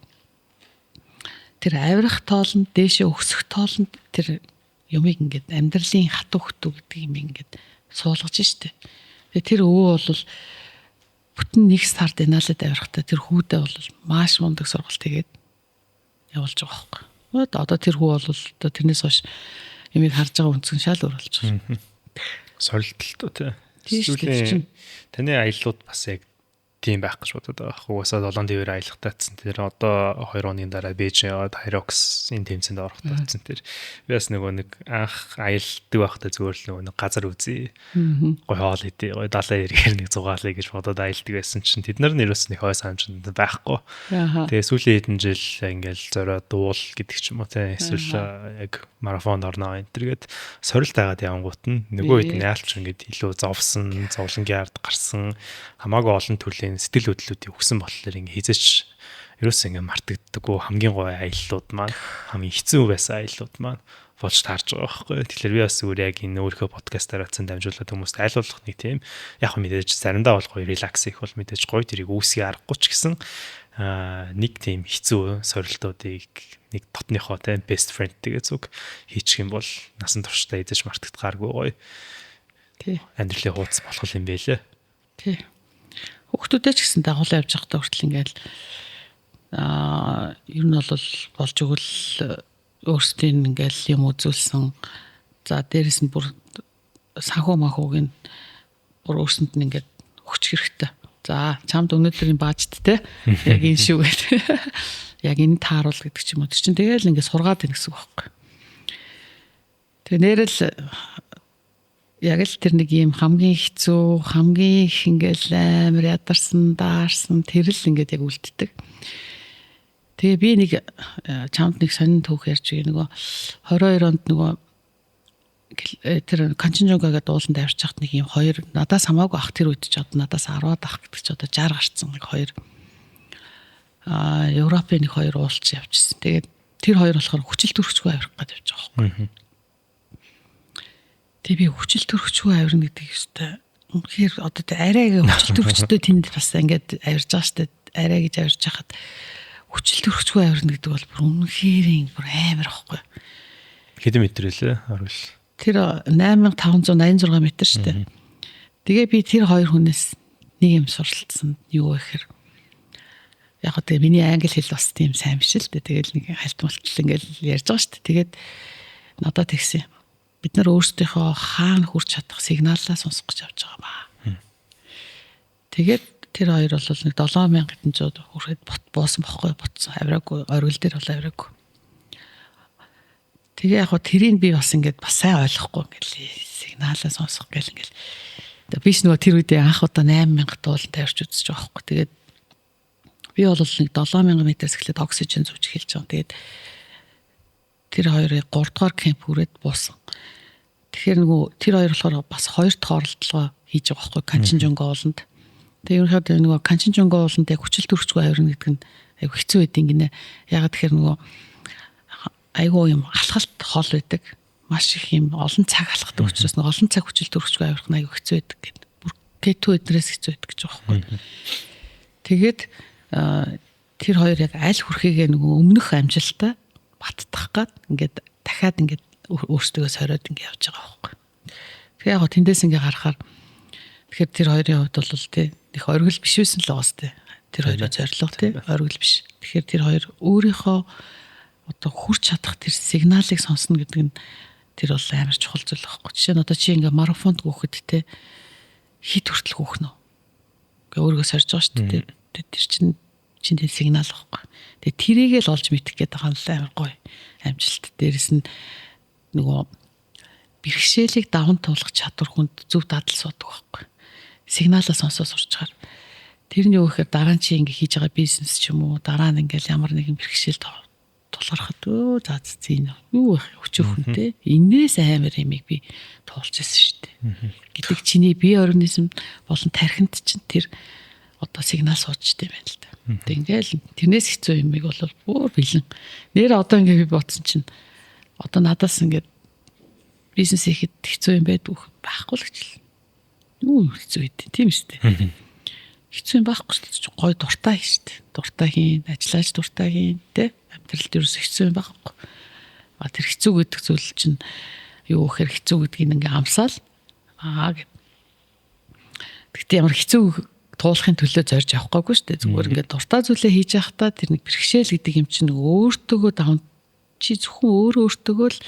тэр авирах тоолонд дээшээ өсөх тоолонд тэр юмыг ингээд амьдралын хатуу хөтүү гэдэг юм ингээд суулгаж штэ. Тэгээ тэр өвөө бол бүтэн нэг сар Деналид авирахтаа тэр хүүдээ бол маш мундаг сургалт хийгээд явуулж байгаа байхгүй. Одоо тэр хүү бол одоо тэрнээс хойш юмыг харж байгаа үнцгэн шал өөр болж байгаа. Сорилттой тий. Таны аяллууд бас яг тийм байх гэж бодод байгаа. Угаасаа 7 дээвэр аялах таацсан. Тэр одоо 2 оны дараа Бээжин яваад Хайроксын тэмцээнд орох таацсан. Тэр би бас нөгөө нэг анх аялдаг байхдаа зүгээр л нөгөө нэг газар үзье. Гой хоол идэ, гой далайн эргээр нэг зугаалъя гэж бодоод аялдаг байсан чинь тэд нар нэрээс нэг хой санамжинд байхгүй. Тэгээ сүүлийн хэдэн жил ингээл зорио дуул гэдэг ч юм уу те. Эсвэл яг марафонд орноо энэ төргээд сорилт байгаад явангуут нь нөгөө хэд яалч ингээд илүү зовсон, зовлонгийн ард гарсан хамаагүй олон төрлийн сэтгэл хөдлөлүүдийг өгсөн болохоор ингээ хизээч ерөөсөө ингээ мартагддаггүй хамгийн гоё аяллууд маань хамгийн хэцүү байсан аяллууд маань болж таарж байгаа байхгүй. Тэгэхээр би бас өөр яг энэ өөрийнхөө подкастаараа цан дамжуулаад хүмүүст айлуулах нэг тийм яг мэдээж заримдаа бол гоё релакс их бол мэдээж гоё тэрийг үүсгий аргагүй ч гэсэн нэг тийм хэцүү сорилтуудыг нэг дотныхоо тийм best friend-тэйгээ зүг хийчих юм бол насан туршдаа эзэж мартагдгааргүй гоё. Тий. Амьдралын хуудас болох юм байлээ. Тий. Хүүхдүүдээ ч гэсэн дагуулсан явж байхдаа хүртэл ингээл ер нь бол болж өгөл өөрсдийн ингээл юм үзүүлсэн. За дээрэс нь бүр санхүү махууг нь бүр өөрсөнд нь ингээд өгч хэрэгтэй. За чамд өнөөдрийн баажт те яг энэ шүү гэдэг. Яг энэ тааруул гэдэг ч юм уу. Тэр чинь тэгээл ингээд сургаад ийн гэсэн үг байхгүй. Тэгээ нэрэл яг л тэр нэг юм хамгийн хэцүү, хамгийн их ингээл амар ядарсан, даарсан тэр л ингээд яг үлддэг. Тэгээ би нэг чамд нэг сонин түүх ярьж байгаа нөгөө 22 онд нөгөө тэр Канченжунгагаа дууланд авирч хахад нэг юм хоёр надаас хамаагүй ах тэр үед ч одоо надаас 10-аад ах гэдэг ч одоо 60 гарцсан нэг хоёр Европын нэг хоёр уулч явчихсан. Тэгээд тэр хоёр болохоор хүчил төрөчгүй авирах гэдэг явж байгаа байхгүй. Тэгээ би хүчил төрөчгүй авирна гэдэг ёстой үнэхээр одоо арай хүчил төрөгчтэй тэнд бас ингээд авирж байгаа штэ. Арай гэж авирж хахад хүчил төрөгчгүй авирна гэдэг бол бүр үнэхээр бүр амар ахгүй. Хэдэн метр лээ орвол? Тэр 8586 метр штэ. Тэгээ би тэр хоёр хүнээс нэг юм суралцсан. Юу вэ гэхээр яг одоо миний англи хэл бас тийм сайн биш л дээ. Тэгэл нэг хальтмалтл ингээл ярьж байгаа штэ. Тэгээд надад тэгсэн. Бид нар өөрсдийнхөө хаана хүрч чадах сигналаа сонсох гэж явж байгаа ба. Тэгээд тэр хоёр бол нэг 7000 хэдэн зуud хүрэхэд буусан бохгүй ботсон. Авираагүй, оргил дээр бол авираагүй. Тэгээ яг тэрийг би бас ингээд бас сайн ойлгохгүй ингээл сигналаа сонсох гэл ингээл. Биш нөгөө тэр үедээ анх удаа 8000 дуулан тавьж үзэж байгаа байхгүй. Тэгээд би бол нэг 7000 метрээс эхлээд оксижен зүүж эхэлж байгаа. Тэгээд тэр хоёрыг 3 дугаар кемп хүрээд буусан. Тэгэхээр нөгөө тэр хоёр болохоор бас 2 дахь оролдлого хийж байгаа байхгүй Канченжунга ууланд. Тэгээ ерөнхийдөө нөгөө Канченжунга ууланд яг хүчил төрөгчгүй авирна гэдэг нь айгу хэцүү байдیں۔ Гинэ. Ягаад тэгэхээр нөгөө айгу юм алхалт хол байдаг. Маш их юм олон цаг алхахдаг учраас нэг олон цаг хүчил төрөгчгүй авирах нь айгу хэцүү байдаг гэдэг. Бүр К2 эдрээс хэцүү байдаг гэж байгаа байхгүй. Тэгээд тэр хоёр яг аль хүрхийгээ нөгөө өмнөх амжилтаа баттах гад ингээд дахиад ингээд өөрсдөө сороод ингээд явж байгаа байхгүй. Тэгээ яг тэндээс ингээд харахаар тэгэхээр тэр хоёрын хувьд бол тий их оргил биш байсан л байгаас тий. Тэр хоёрын зорилго тий оргил биш. Тэгэхээр тэр хоёр өөрийнхөө одоо хүрч чадах тэр сигналыг сонсно гэдэг нь тэр бол амар чухал зүйл байхгүй. Жишээ нь одоо чи ингээд марафонд гүөхөд тий хит хүртэл гүөх нь. Ингээ өөрийгөө сорж байгаа шүү дээ. Тэр чинь тэр сигнал байхгүй. Тэгээ тэрийгээ л олж мэдэх гээд байгаа юм амар гоё амжилт. Дээрэс нь нөгөө бэрхшээлийг даван туулах чадвар хүнд зөв дадал суудаг байхгүй. Сигналаа сонсоо сурчгаар. Тэр нь юу гэхээр дараа нь чи ингээ хийж байгаа бизнес ч юм уу дараа нь ингээл ямар нэгэн бэрхшээл тулгархад за зин юу өчөөхөнтэй энээс амар ямиг би туулж ирсэн шүү дээ. Гэтэл чиний бие организм болон тархинд чинь тэр одоо сигнал суучтай байна л да. Тэг ингээл тэрнээс хэцүү юмыг бол бүр бэлэн. Нэр одоо ингээ би бодсон чинь одоо надаас ингээд бизнес хийхэд хэцүү юм байдгүй байхгүй л гэж л. Юу хэцүү байдیں۔ Тийм шүү дээ. Хэцүү юм байхгүй ч гой дуртай хийн шүү дээ. Дуртай хийн, ажиллаж дуртай хийн тэ амьдралд ерөөс хэцүү юм байхгүй. Тэр хэцүү гэдэг зүйл чинь юу гэхээр хэцүү гэдгийг ингээ амсаал гэв. Тэгтээ ямар хэцүү туулахын төлөө зорж авахгүй шүү дээ. Зүгээр ингээд дуртай зүйлээ хийж явахдаа тэр нэг бэрхшээл гэдэг юм чинь өөртөөгөө даван чи зөвхөн өөртөөгөө л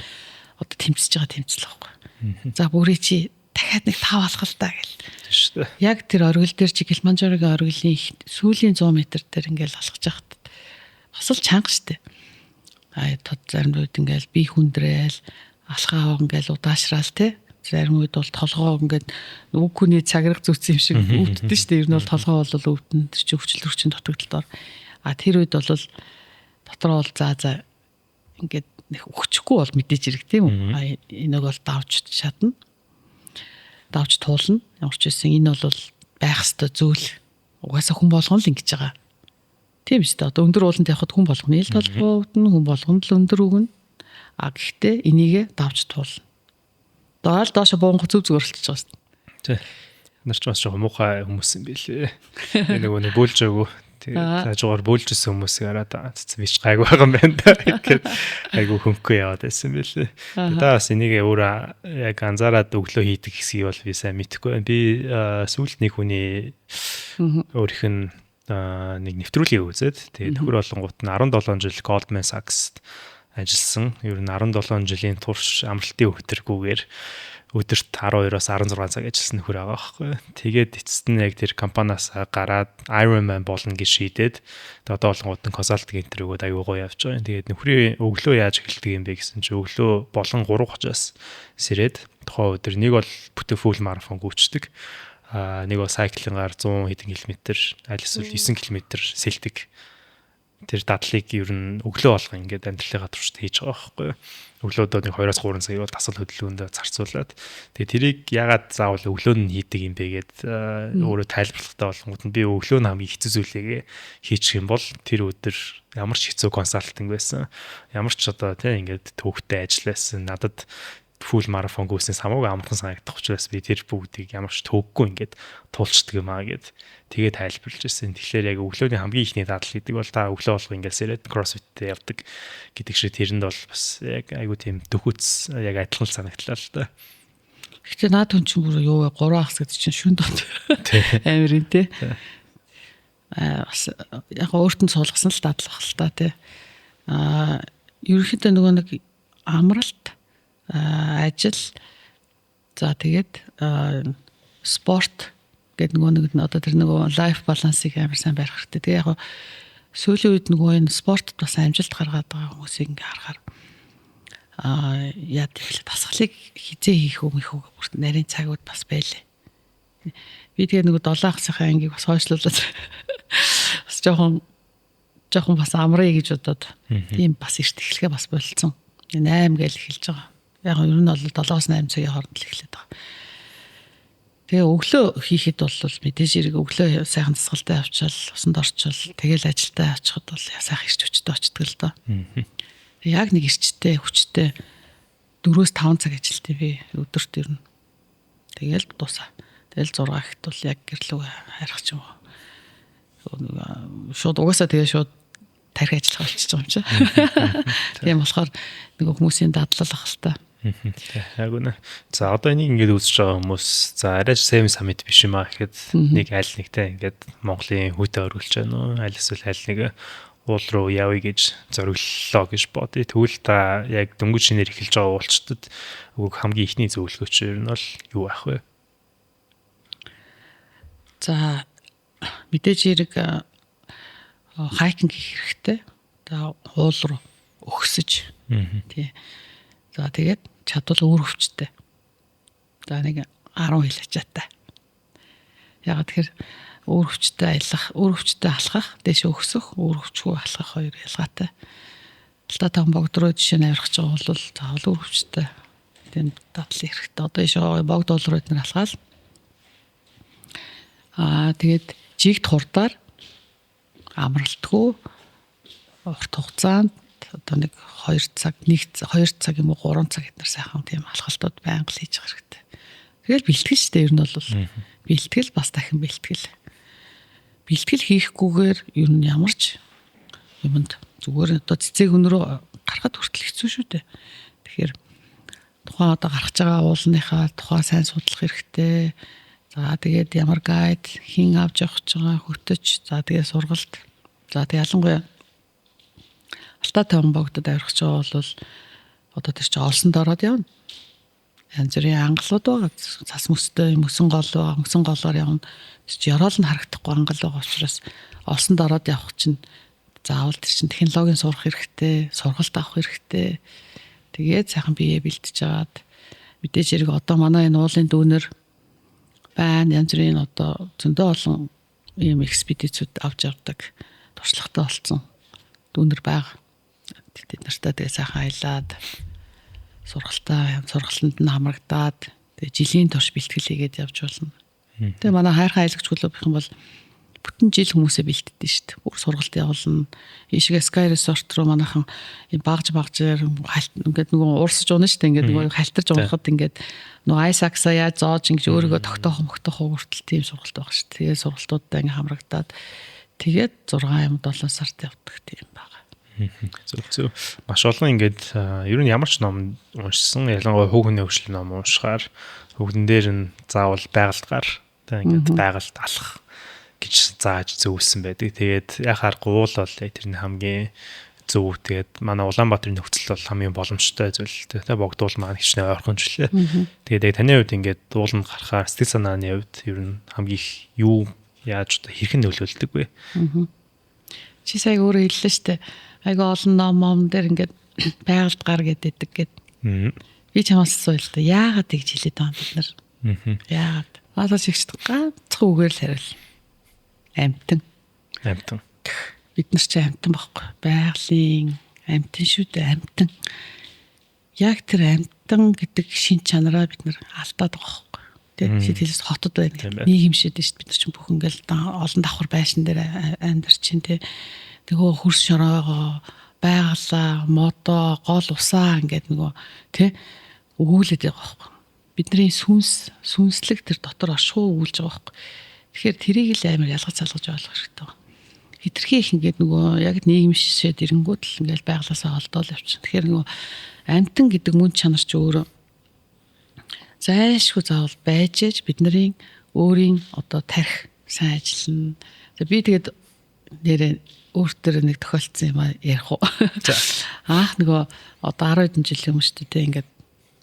одоо тэмцэж байгаа тэмцэл байхгүй. За бүрий чи дахиад нэг тав алхалтаа гэл. шүү дээ. Яг тэр оргил дээр чи Килиманжарогийн оргилын сүүлийн 100 м дээр ингээл алхаж байхад бас л чанга штэ. Тод зарим үед ингээл би хүндрээл алхаа ингээл удаашраал те. Зарим үед бол толгоо ингээд үг хүний цаграг зүтсэн юм шиг өвддөг штэ. Ер нь бол толгоо бол өвдөн тэр чи өвчл төрчин дутагдaltaор. Тэр үед бол дотроо бол за ингээд нэг өгчихгүй бол мэдээж хэрэг тийм үү. Энийг бол давж чадна. Давж туулна. Ямар ч байсан энэ бол байх ёстой зүйл. Угаасаа хүн болгон л ингэж байгаа. Тийм шүү дээ. Одоо өндөр ууланд явхад хүн болгоно ил толгоо өвдөн, хүн болгоно л өндөр өгнө. Гэхдээ энийгээ давж туулна. Доол доошо буунгах зүг зүгөрлөж байгаа шүү дээ. Тий. Нар ч бас жоохон муухай хүмүүс юм билээ. Нэг бөөлж өгөө. Тэгээ цаажгаар бөөлжсэн хүмүүсийг хараад бич гайг байгаа юм байна да. Гэхэд айгу хөнгөө яваад байсан билээ. Та бас энийг өөрөө яг анзаараад өглөө хийдэг хэсгийг бол би сайн мэдэхгүй байна. Би сүүлд нэг хүний өөрийнх нь нэг нэвтрүүлгийг үзээд тэгээд төхөр болонгууд нь 17 жил Goldman Sachs ажилласан. Ер нь 17 жилийн турш амралтын өдргүүгээр өдөрт 12-оос 16 цаг ажилласан нөхөр байгаа байхгүй. Тэгээд эцэст нь яг тэр компаниас гараад Ironman болно гэж шийдээд одоо болонгууд нь консалтинг энтер өгөөд аюу гоё явж байгаа. Тэгээд нөхрийн өглөө яаж эхэлдэг юм бэ гэсэн чинь өглөө болон 3:30-аас сэрээд тухайн өдөр нэг бол бүтэн фул марафон гүйцэтгэг. Нэг бол сайклингаар 100 хэдэн километр, аль эсвэл 9 километр сэлдэг. Тэр дадлыг ер нь өглөө болго ингээд амьдралынхаа туршид хийж байгаа байхгүй юу. Өглөөдөө нэг 2-3 цагийг бол тасал хөдөлгөөнд зарцуулаад тэгээ тэрийг ягаад заавал өглөө нь хийдэг юм бэ гэд өөрөө тайлбарлахтай болгонгууд нь би өглөө нь хамгийн хэцүү зүйлээ хийчих юм бол тэр өдөр ямар ч хэцүү консалтинг байсан. Ямар ч одоо тийм ингээд төвхтэй ажилласан надад фул марафон гүйснээс хамаагүй амархан санагдах учраас би тэр бүгдийг ямар ч төвөггүй ингээд туулцдаг юм аа гэд тэгээд тайлбарлаж ирсэн. Тэгэхээр яг өглөөний хамгийн ихний дадал гэдэг бол та өглөө болго ингээд сэрээд CrossFit явдаг гэдэг шиг тэрэнд бол бас яг айгуу тийм дөхөц яг адилхан санагдлаа л да. Гэтэ наад хүн чинь бүр юу вэ 3 ахс гэдэг чинь шүн дот амир юм те. Бас яг өөртөө суулгасан л дадлах л та те. Ерөнхийдөө нөгөө нэг амралт ажил за тэгээд спорт гэдэг нөгөө нэг одоо тэр нөгөө лайф балансыг амар сайн барих хэрэгтэй. Тэгээ яг сүүлийн үед нөгөө энэ спортод бас амжилт гаргаад байгаа хүмүүсийг ингээ харахаар яа гэвэл дасгалыг хизээ хийх үү мэх үү бүрт нарийн цагууд бас байлээ. Би тэгээ нөгөө 7 ахсынхаа ангийг бас хойшлуулад бас жоохон бас амрыг гэж бодоод тийм бас эрт эхлэхээ бас болцсон. 8 гээл эхэлж байгаа. Яг ер нь бол 7-8 цагийн хооронд л эхлэдэг байгаа. Тэгээ өглөө хийхэд бол мэдээж хэрэг өглөө сайхан дасгалтай авчаал, усанд орчвол тэгэл ажилдаа очиход бол сайхан ирч хүчтэй очдөг л доо. Яг нэг ирчтэй, хүчтэй 4-5 цаг ажилтдаг би өдөрт ер нь. Тэгэл дуусаа. Тэгэл 6 ихт бол яг гэрлүү хайрах ч юм уу. Шууд угаасаа тэгээ шууд тарих ажиллах болчихж байгаа юм чи. Тийм болохоор нэг хүмүүсийн дадлалах л та. Яг үнэ. За одоо энийг ингээд үзэж байгаа хүмүүс за арайч Semi Summit биш юм аа гэхэд нэг аль нэгтэй ингээд Монголын хүүтэй өргөлж байна уу? Аль эсвэл аль нэг уул руу явъя гэж зориглолоо гэж бодъё. Тэгвэл та яг дөнгөж шинээр эхэлж байгаа уулзалтад өгөх хамгийн ихний зөвлөгөөч ер нь бол юу байх вэ? За мэдээж хэрэг хайкинг хийх хэрэгтэй. За уул руу өгсөж. Тий. За тэгээд чадвал өөр хөвчтэй. За нэг 10 хил ачаатай. Яг тэгэхээр өөр хөвчтэй алхах, дээш өгсөх, өөр хөвчгүй алхах хоёр ялгаатай. Талдаа таван богд руу жишээ нь авирах гэж байгаа бол заавал өөр хөвчтэй. Тийм дадлын хэрэгтэй. Одоо ишээ богд руу эднэр алхаал. Тэгээд жигд хурдаар амралтгүй урт хугацаанд одоо нэг 2 цаг юм уу 3 цаг эднэр сайхан тийм алхалтууд байнга л хийж байгаа хэрэгтэй. Тэгэл бэлтгэл шүү дээ ер нь бол бэлтгэл бас дахин бэлтгэл. Бэлтгэл хийхгүйгээр ер нь ямарч юмд зүгээр одоо цэцэг өнрөө гарахад хүртэл хэцүү шүү дээ. Тэгэхээр тухайн одоо гарах байгаа уулныхаа тухай сайн судлах хэрэгтэй. За тэгээд ямар гайд хин авч явах гэж байгаа хөтөч. За тэгээд сургалт. За тэгээд ялангуяа Алтаа таван богдод авирах гэж байгаа бол одоо тэр чинь олсонд ороод явна. Янз бүрийн ангалууд байгаа. Цас мөстэй, мөсөн голоор явна. Ёроол нь харагдахгүй ангал байгаа учраас олсонд ороод явах чинь заавал тэр чинь технологийн сурах хэрэгтэй, сургалт авах хэрэгтэй. Тэгээд сайхан биеэ бэлтэж аваад мэдээж хэрэг одоо манай энэ уулын дүүнер байна. Янз бүрийн одоо зөндөө олон ийм экспедицүүд авч явдаг. Туршлагатай болсон дүүнер байгаа. Тэд нартай тэгээ сайхан аялаад сургалтанд нь хамрагдаад тэгээ жилийн турш бэлтгэл хийгээд явж болно. Тэгээ манай хайрхан аялагч клуб гэх юм бол бүтэн жил хүмүүсээ бэлтдэж шүү дээ. Бүр сургалт явуулна. Ийшгээ Sky Resort руу манайхан багж ингээд нөгөө уурсаж унаа шүү дээ. Ингээд нөгөө халтарж унахад ингээд нөгөө айсаксаа яаж зоож ингэж өөрийгөө тогтоох хүртэл тийм сургалт байгаа шүү дээ. Тэгээ сургалтуудтай ингээд хамрагдаад тэгээд 6-7 сард явдаг тийм байгаа. Зөв. Маш олон ингээд ер нь ямар ч ном уншсан, ялангуяа хүүхний хөгжлийн ном уншихаар хүүхдэн дээр нь заавал байгальдгаар ингээд байгальд алах гэж зааж зөвлөсөн байдаг. Тэгээд яхаар гуул бол тэрний хамгийн зөв. Тэгээд манай Улаанбаатарын нөхцөл бол хамгийн боломжтой зүйл. Тэгээд богдуул маань хичнээн ойрхон ч лээ. Тэгээд таны хувьд ингээд дууланд гарахаар сэтгэл санааны хувьд ер нь хамгийн их юу яаж одоо хэрхэн нөлөөлдөг вэ? Чи сая өөрөө хэллээ шүү дээ. Айгаа олон ном дээр ингээд байгальд гар гэдэг гэд. Би чамаас асууя л да. Яагаад тэгж хэлээд байгаа бид нар? Яагаад? Аалаа шигчд ганцхан үгээр л хариул. Амтан. Бид нар ч амтан байхгүй. Байгалийн амтан шүү дээ, амтан. Яг тэр амтан гэдэг шин чанараа бид нар алдаад байгаа байхгүй. Тэгээд сэтгэлээс хотод байна. Нийгэмшээд шүү дээ. Бид нар ч бүх ингээл олон давхар байшин дээр амьдарч чинь тэ. Нөгөө хөрс шороогоо байгалаа, модоо, гол усаа ингээд нөгөө тэ өгүүлээд байгаа байхгүй. Бидний сүнслэг тэр дотор оршихуй өгүүлж байгаа байхгүй. Тэгэхээр тэрийг л амар ялгаж салгаж ойлгох хэрэгтэй байна. Хитрхи их ингээд нөгөө яг нийгэмшээд ирэнгүүт л ингээд байглаасаа олдоол явчихна. Тэгэхээр нөгөө амтан гэдэг мөн чанар чи өөрөө зайлшгүй заавал байж ээж бидний өөрийн одоо тарих сайн ажиллана. Би тэгээд нэрээ өөртөө нэг тохиолдсон юм ярих уу. Аах нөгөө одоо 10 хэдэн жилийн өмнө шүү дээ ингээд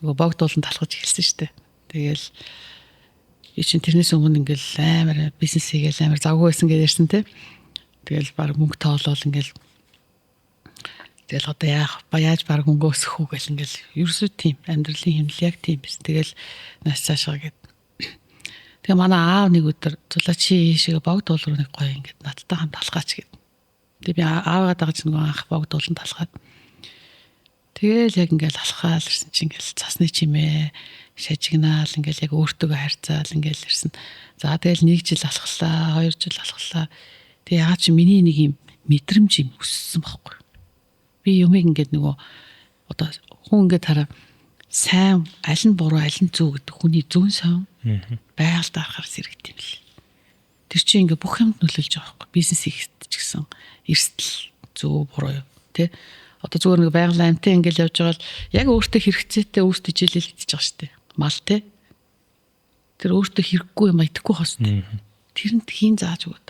нөгөө богд уулан талхаж эхэлсэн шүү дээ. Тэгээл би чинь тэрнээс өмнө ингээл амар бизнес хийгээл амар завгүй байсан гэж ярьсан те. Тэгэл баг мөнгө тоолол ингээл тэгэл одоо яаж баг мөнгө өсөх үү гэл ингээл ерөөсөө тийм амьдралын хэмнэл яг тийм биш. Тэгэл нааш цаашаа гээд тэгээ манай аав нэг өдөр зулаа чи шиг богд уул руу нэг гоё ингээд надтай хамт талхаач гээд. Тэгээ би аавгаа дагаж нэг анх богд уулан талхаад. Тэгэл яг ингээл алхаал ирсэн чинь ингээл цасны чимээ шажигнаал ингээл яг өөртөөгөө харьцаал ингээл ирсэн. За тэгэл 1 жил алхалаа, 2 жил алхалаа. Тэгээ яа чи миний нэг юм мэдрэмж юм өссөн байхгүй. Би юмыг ингээд нөгөө одоо хүн ингээд хараа сайн аль нь буруу аль нь зөв гэдэг хүний зүүн сон байгаль дарахаар сэрэгт юм л. Тэр чинь ингээд бүх юмд нөлөөлж байгаа байхгүй. Бизнес хийхэд ч гэсэн эрсдэл зөв буруу тий. Одоо зүгээр нэг байгалийн амттай ингээд явж байгаа л яг өөртөө хэрэгцээтэй өөртөө жилэл идчихэж байгаа шүү дээ. Мал тий. Тэр өөртөө хэрэггүй юм идэхгүй хостой. Тэрэнд хийн зааж өгöd.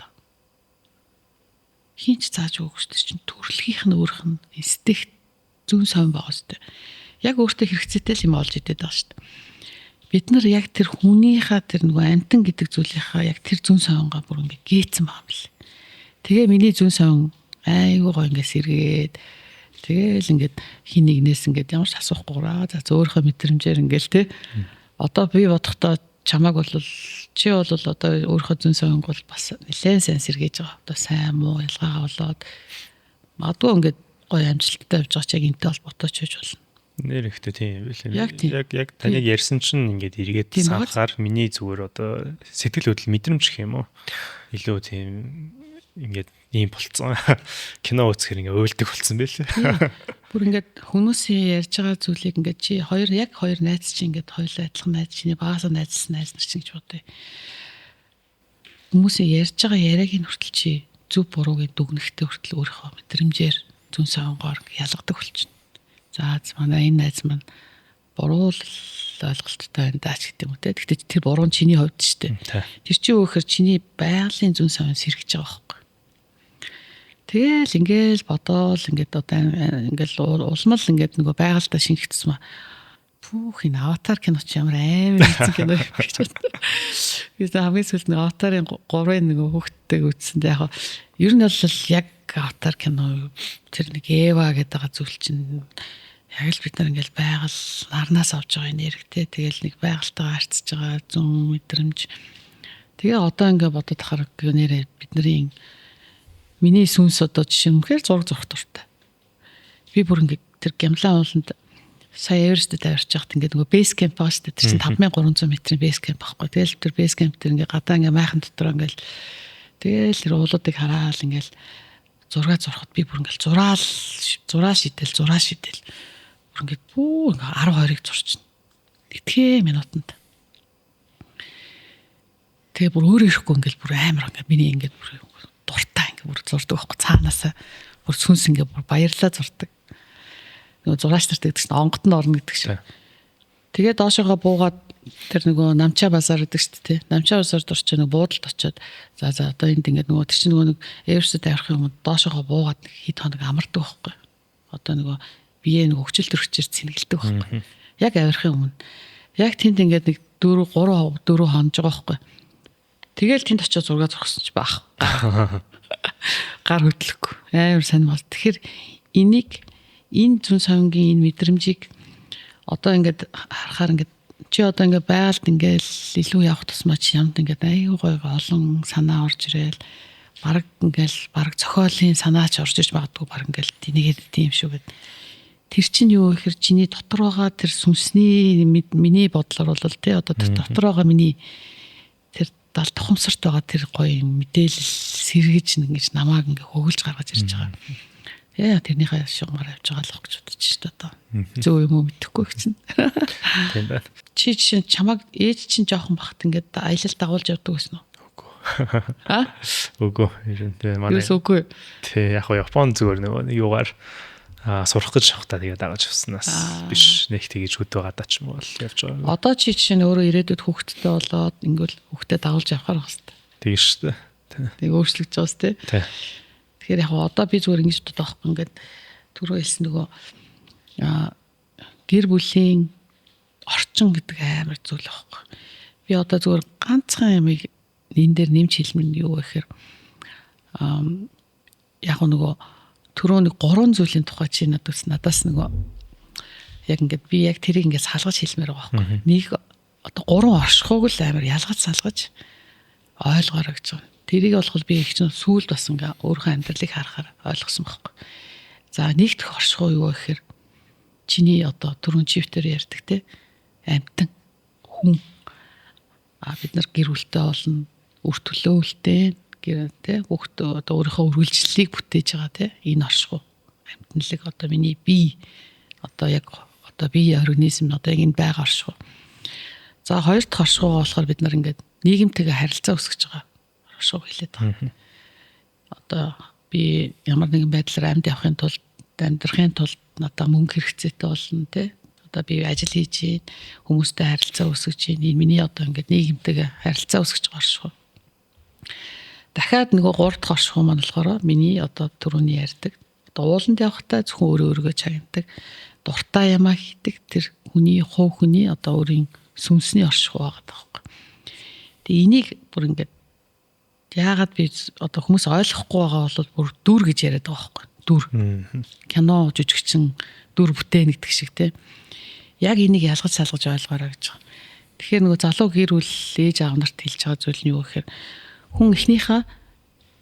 Хин ч зааж өгөх шүү дээ чинь төрөлхийнх нь өөрх нь эстэх зүүн сон байгаа шүү дээ. Яг өөртөө хэрэгцээтэй юм олж идээд байгаа шүү дээ. Бид нар яг тэр хүнийхээ тэр нөгөө амтан гэдэг зүйлийнхаа яг тэр зүүн сонгаа бүр ингээ гээцэн байгаа юм лээ. Тэгээ миний зүүн сон айгуу гоо ингээ сэргээд тэгээл ингээд хин нэгнээс ингээд ямар ч асуухгүйраа за өөрийнхөө мэдрэмжээр ингээл те. Одоо би бодохдоо чамааг бол чи бол одоо өөрийнхөө зүүн сонг бол бас нэлээд сайн сэргээж байгаа. Одоо сайн муу ялгаагаа болоод магадгүй ингээд гоё амжилттай явж байгаа ч яг энтэй холбоотой ч гэж болно. Нэр ихтэй тийм яг таныг ярьсан чинь ингээд эргээд сахаар миний зүгээр одоо сэтгэл хөдлөл мэдрэмж гэх юм уу илүү тийм ингээд ийм болцсон кино үзэхэр ингээд өөлдөг болцсон байлээ. Бүр ингээд хүмүүсийн ярьж байгаа зүйлийг ингээд чи хоёр найз чи ингээд хоёулаа адилхан найз чиний багасаа найзсан найз нар чинь гэж бодъё. Хүмүүсийн ярьж байгаа яриагийн хүртэл чи зөв буруугийн дүгнэхтэй хүртэл өөрийнхөө мэдрэмжээр зүүн сонгоор ялгадаг болчихно. За манай энэ найз маань буруу л ойлголттой байна даач гэдэг юм үү те. Гэхдээ тэр буруу нь чиний хувьд шүү дээ. Тэр чинь өөхөр чиний байгалийн зүүн сон сэргэж байгаа байхгүй. Тэгэл ингээл бодоол ингээд одоо ингээл улмал ингээд нөгөө байгальтаа шингэцсэн маа. Пүүх энэ аватар кино ч ямар амар хэцүү кино гэж бодлоо. Тэгээд хамгийн сүүлд нэг аватарын 3-ын нөгөө хүүхдтэйг үзсэн. Яг ер нь бол яг аватар кино тэр нэг Эва гэдэг байгаа зүйл чинь яг л бид нар ингээл байгаль нарнаас авч байгаа энергитэй тэгэл нэг байгальтайгаа харьцаж байгаа зүүн мэдрэмж. Тэгээ одоо ингээд бодоод харах нэрээ бидний миний сүнс одоо жишээ нь үнэхээр зураг зурх дуртай. Би бүр ингээд тэр Гямлан ууланд сая Эверестэд авирч яхад ингээд нөгөө бейс кемп баас тэр чинь 5300 метрийн бейс кемп байхгүй. Тэгэл тэр бейс кемп тэр ингээд гадаа ингээд майхан дотор ингээд тэгэл тэр уулуудыг хараад ингээд зураг зурхад би бүр ингээд зураа шидэл бүр ингээд бүү ингээд 10-20-ыг зурчихна. Итгэе минутанд. Тэгээ бүр өөрөө ирэхгүй ингээд бүр амар ингээд миний ингээд бүр дуртай ингээд бүр зурдаг байхгүй цаанаасаа бүр сүнс ингээд бүр баярлаа зурдаг. Нөгөө зураач нарт гэдэг чинь онготод орно гэдэг шиг. Тэгээ доошоогоо буугаад тэр нөгөө намчаа базар гэдэг шүү дээ. Намчаа базард орчоо нэг буудалд очиод за одоо энд ингээд нөгөө тэр чинь нөгөө нэг Эверестэд авирахын өмнө доошоогоо буугаад хэд хоног амардаг байхгүй. Одоо нөгөө бие нэг хөвчл төрчээр цэнгэлдэг байхгүй. Яг авирахын өмнө. Яг тэнд ингээд нэг 4 хонож байгаа байхгүй. Тэгэл тэнд очиод зураг зурхсан ч баах. Гар хөдлөхгүй. Амар сайн бол. Тэгэхээр энийг энэ зүүн сонгийн энэ мэдрэмжийг одоо ингээд харахаар ингээд чи одоо ингээд байгальд ингээд илүү явах тусмаа чи ямд ингээд аюу гой олон санаа орж ирээл баг зохиолын санаач орж иж магадгүй баг ингээд тэнийгээд тийм шүү гэд. Тэр чинь юу гэхээр чиний дотор байгаа тэр сүнсний миний бодлоор бол тий одоо тэр дотор байгаа миний тэр дал тухамсарт байгаа тэр гоё мэдээлэл сэргэж ингэж намааг ингээд хөглж гаргаж ирж байгаа. Яа тэрнийхээ шугамаар явж байгаа л гэж бодож шүү дээ. Зөв юм уу мэдэхгүй гэсэн. Тийм байна. Чи чинь чамаг ээж чинь жоохон бахт ингээд аялал дагуулж явдаг гэсэн үү? Үгүй. Тийм манай. Үгүй. Тэг яг Япон зүгээр нэг юугаар сурах гэж явахдаа тэгээд дагаж явснаас биш нэг тэгэж хөдөө гадаа ч юм бол явж байгаа. Одоо чи чинь өөрөө ирээдүйд хүүхэдтэй болоод ингээл хүүхдэд дагуулж явахаар байна шүү дээ. Тэгэж шүү дээ. Тэг өөрчлөгдөж байгаа сте. Тэгэхээр яг одоо би зүгээр ингэж боддог байхгүй ингээд түрүү хэлсэн нөгөө гэр бүлийн орчин гэдэг амар зүйл байхгүй. Би одоо зүгээр ганцхан ямыг энэ дээр нэмж хэлмэн юу гэхээр яг нөгөө түрүү нэг 3 зүйлийн тухай чи надаас нөгөө яг ингээд би яг тэрийг ингээд салгаж хэлмээр байгаа байхгүй. Нэг одоо 3 оршихуйг л амар ялгаж салгаж ойлгоорой гэж байна. Тэрийг болохол би их чинь сүүлд бас ингээ өөрийнхөө амьдралыг харахаар ойлгосон байхгүй. За нэг дэх оршихуй юу гэхээр чиний одоо түрүүн чифтээр ярьдаг те амтан хүн бид нар гэр бүлтэй болно, үр төлөөлтэй гэр те хүүхдээ одоо өөрийнхөө үргэлжлэлийг бүтээж байгаа те энэ оршихуй амтналэг одоо миний бие одоо яг одоо бие организм одоо яг энэ байгаа оршихуй. За хоёр дахь оршихуй болохоор бид нар ингээд нийгэмтэйгээ харилцаа үүсгэж байгаа оршихуй хэлээд байгаа. Одоо би ямар нэгэн байдлаар амьд явахын тулд амьдрахын тулд надад мөнгө хэрэгцээтэй болно те. Одоо би ажил хийж гин хүмүүстэй харилцаа үүсгэж гин энэ миний одоо ингээд нийгэмтэйгээ харилцаа үүсгэж байгаа оршихуй. Дахиад нөгөө 3 дахь оршихуй маань болохоор миний одоо түрүүний ярьдаг. Одоо ууланд явахдаа зөвхөн өөрийгөө чагнадаг, дуртай ямаа хийдэг тэр хүний хувь хүний одоо өөрийн сүнсний оршихуй байгаа байхгүй. Тэгээ энийг бүр ингээд яагаад би одоо хүмүүс ойлгохгүй байгаа бол бүр дүр гэж яриад байгаа байхгүй. Дүр. Кино жүжигчин дүр бүтээн гэдэг шиг те. Яг энийг ялгаж салгаж ойлгоорой гэж байгаа. Тэгэхээр нөгөө залуу гэр бүл ээж аав нарт хэлж байгаа зүйл нь юу гэхээр хүн эхнийхээ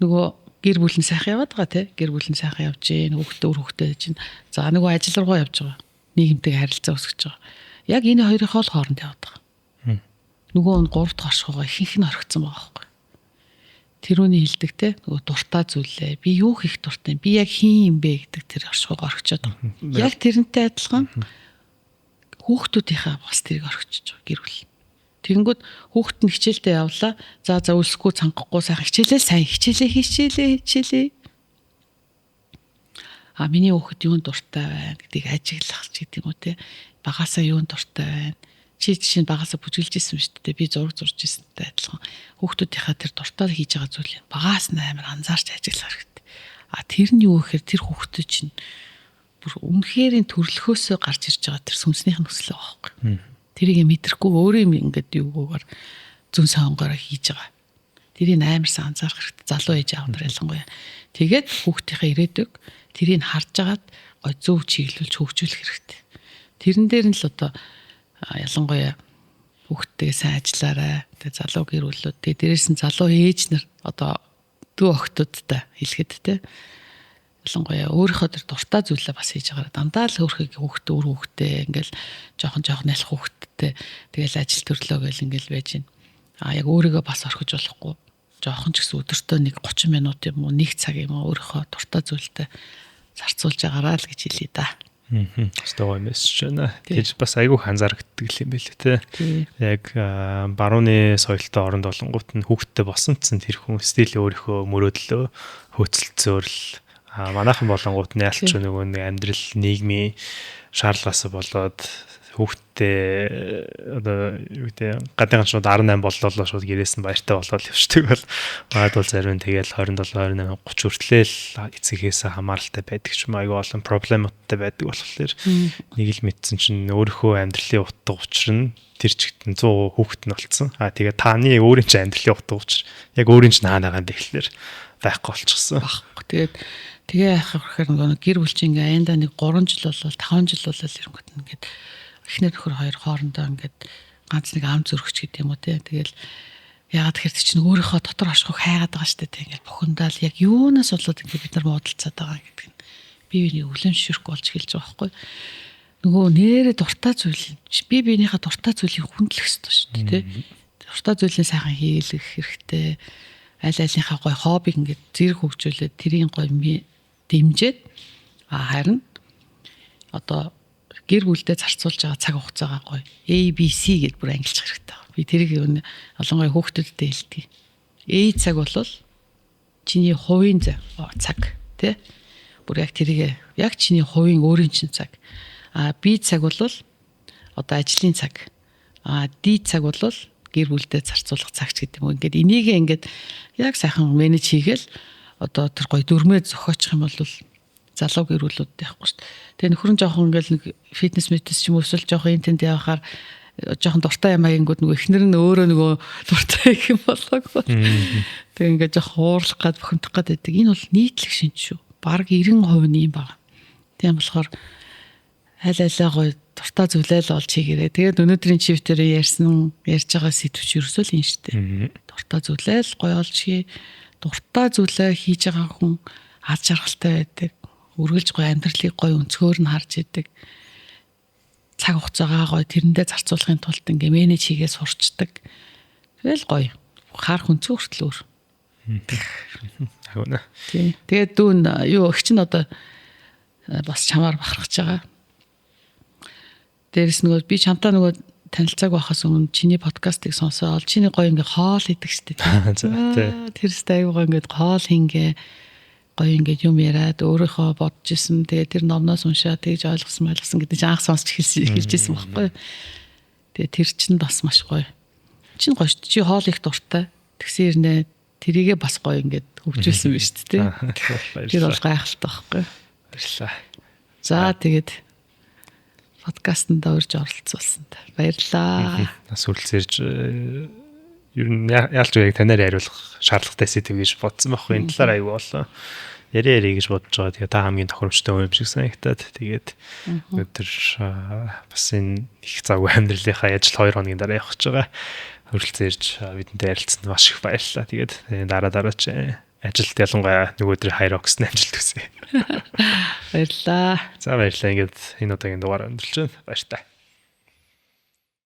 нөгөө гэр бүл нь сайхан яваад байгаа те. Гэр бүл нь сайхан явж гин хүүхдээ чинь за нөгөө ажил руугаа явж байгаа. Нийгэмтэйгээ харилцаа үүсгэж байгаа. Яг энэ хоёрынхоо л хооронд яваад байгаа. Нөгөө нь 3 дахь оршихуйгаа ихэнх нь орхицсан байгаа байхгүй. Тэрүүний хэлдэг те нөгөө дуртай зүйлээ би юу хийх дуртай би яг хийн юм бэ гэдэг тэр оршихуйгаа орхичод байгаа. Яг тэрнтэй адилхан хүүхдүүдийнхээ бас тэрийг орхичиж байгаа гэр бүл. Тэгэнгүүт хүүхэд нь хичээлдээ явлаа. За өлсөхгүй цангахгүй сайн хичээлээ. Миний хүүхэд юунд дуртай байна гэдгийг ажиглах ч гэдэг юм уу те. Багасаа юунд дуртай байна. Чи чинь багасаа бүжгэлж исэн шүү дээ. Би зураг зурж ирсэнтэй адилхан. Хүүхдүүдийнхээ тэр дуртай хийж байгаа зүйлийг багаас нь амар анзаарч ажиглах хэрэгтэй. Тэр нь юу гэхээр тэр хүүхдүүд чинь бүр үнэхэрийн төрлөхөөсөө гарч ирж байгаа тэр сүнснийх нь өслөө байхгүй. Тэрийг мэдрэхгүй өөрөө юм ингээд юугаар зүн сонгороо хийж байгаа. Тэрийг амар сан анзаарах хэрэгтэй. Залуу ээж аав нар ялангуяа. Тэгээд хүүхдийнхээ ирээдүг тэрийг харж агаад гой зөв чиглүүлж хөгжүүлэх хэрэгтэй. Тэрэн дээр нь л одоо ялангуяа хүүхдтэйгээ сайн ажиллаарай. Тэгээд залуу гэр бүлүүд тэгээд дээрээс нь залуу ээж нар одоо дүү охтуудтай хэлэхэд те ялангуяа өөрийнхөө тэр дуртай зүйлээ бас хийж байгаараа дандаа л хүүхдээ ингээл жоохон ялах хүүхдтэй тэгэл ажил төрлөө гэл ингээл байж гин. Яг өөрийгөө бас орхиж болохгүй. Жоохон ч гэсэн өдөртөө нэг 30 минут юм уу 1 цаг юм уу өөрийнхөө дуртай зүйлтэй зарцуулж байгаараа л гэж хэлье да. Стоо мессеж байна. Тэгж бас айгүй анзаардаг юм байлээ те. Яг барууны соёлтой оронд болонгууд нь хүүхдтэй босон ч тэр хүн стил өөрийнхөө мөрөөдлөө хөөцөлцөөрл манайхан болонгууд нь ялч нөгөө нэг амьдрал нийгмийн шаардлагаас болоод хүүхдтэй одоо юу гэдэг гадны шууд 18 боллоо шууд гэрээс нь баяртай болоод явчихдаг бол магадгүй зарим нь тэгэл 27 28 30 хүртлээл эцэгээс хамааралтай байдаг ч юм айгүй олон проблемуудтай байдаг болохоор нэг л мэдсэн чинь өөрийнхөө амьдралын утга учир нь тэр чигт 100% хүүхэд нь болцсон. Тэгээ таны өөрийн чинь амьдралын утга учир яг өөрийн чинь хаанаагаа тэгэхээр байхгүй болчихсон. Тэгээ яхахаар нөгөө гэр бүл чинь ингээ аяндаа нэг 3 жил болол 5 жил болол ирэнгүүт ингээд эхнэр нөхөр хоёр хоорондоо ингээд ганц нэг ам зөрөгч гэдэг юм уу те. Тэгэл яагаад тэгэхээр чинь өөрийнхөө дотор ашгүй хайгаад байгаа штэ те. Ингээд бухимдал яг юунаас болоод ингээд бид нар муудалцаад байгаа гэдэг нь бие биений өвлөмшөрөх болж эхэлж байгаа байхгүй. Нөгөө нэрээ дуртай зүйл бие биенийхээ дуртай зүйлийг хүндлэх ёстой штэ те. Дуртай зүйлээ сайхан хийлгэх хэрэгтэй. Аль алийнхаа гой хоббиг ингээд зэрэг хөгжүүлээд тэрийн гой дэмжээд Харин одоо гэр бүлдээ зарцуулж байгаа цаг хугацаагаа гоё ABC гэдээ бүр ангилчих хэрэгтэй байна. Би тэрийг олонгой хүүхдүүдтэй хэлдэг. A цаг бол чиний хувийн цаг тий. Бүр яг тэрийг яг чиний хувийн өөрийн чинь цаг. B цаг бол одоо ажлын цаг. D цаг бол гэр бүлдээ зарцуулах цагч гэдэг юм. Ингээд энийг ингээд яг сайхан менеж хийгээл одоо тэр гоё дөрмөө зохиочих юм бол залуу гэр бүлүүд яахгүй шүү дээ. Тэгээ нөхөр нь жоохон ингээл нэг фитнес метэс ч юм уу эсвэл жоохон энэ тэнд явахаар жоохон дуртай юм аянгууд нөгөө эхнэр нь өөрөө нөгөө дуртай их юм болоогүй. Тэгээ ингээд жоохон хуурлах гад бухимдах гад байдаг. Энэ бол нийтлэг шинж шүү. Бараг 90% нь юм байна. Тийм болохоор аль алиа гоё дуртай зүйлээ л олж хийгээрээ. Тэгээд өнөөдрийн чивтэр ярьж байгаа сэдвч ерөөсөө л энэ шүү дээ. Дуртай зүйлээ л гоё олж хий. Дуртай зүйлээ хийж байгаа хүн аз жаргалтай байдаг. Үргэлж гоё амьдралыг гоё өнцгөр нь харж идэг. Цаг хугацаагаа гоё тэрэндээ зарцуулахын тулд ингээ менеж хийгээ сурчдаг. Тэгэл гоё. Хаар хүнцүү хүртэл өөр. Агуна. Тий. Тэгээд дүүн юу өгч нь одоо бас чамаар бахархаж байгаа. Дээрс нөгөө би чамтай нөгөө танилцааг байхаас өмнө чиний подкастыг сонсоод чиний гоё ингээ хоол идэг штеп. Тэрстэй аюугаа ингээ хоол хингээ гоё ингээд юм яриад өөрийнхөө бодож исэн. Тэгээ тэр номноос уншаад тэгж ойлгосон гэдэг чинь анх сонсч эхэлжсэн байхгүй. Тэгээ тэр чинь бас маш гоё. Чин гоё шүү. Чи хоол их дуртай. Тэгсэн ирнэ тэрийгээ бас гоё ингээд хөгжүүлсэн биз дээ. Тэр бол гайхалтай байхгүй. Баярлалаа. За тэгээд подкастт урьж оролцуулсан. Баярлалаа. Нас үргэлжлэрж ер нь яалч яг танаар хариулах шаардлагатай сэдв гэж бодсон байхгүй. Энэ талаар аягүй болоо. Ярэ гэж бодож байгаа. Тэгээ та хамгийн тохиромжтой юм шиг санагтаад тэгээд өдөр бас энэ их завгүй амьдралынхаа ажил 2 хоногийн дараа явах гэж байгаа. Хөрөлцөөрж бидэнтэй ярилцсанд маш их баярлалаа. Тэгээд дараа ч ажилд ялангуяа нэг өдрийн хайр огсны амжилт хүсье. Баярлалаа. За баярлалаа. Ингээд энэ удаагийн дугаар өндөрлж байна. Баяр та.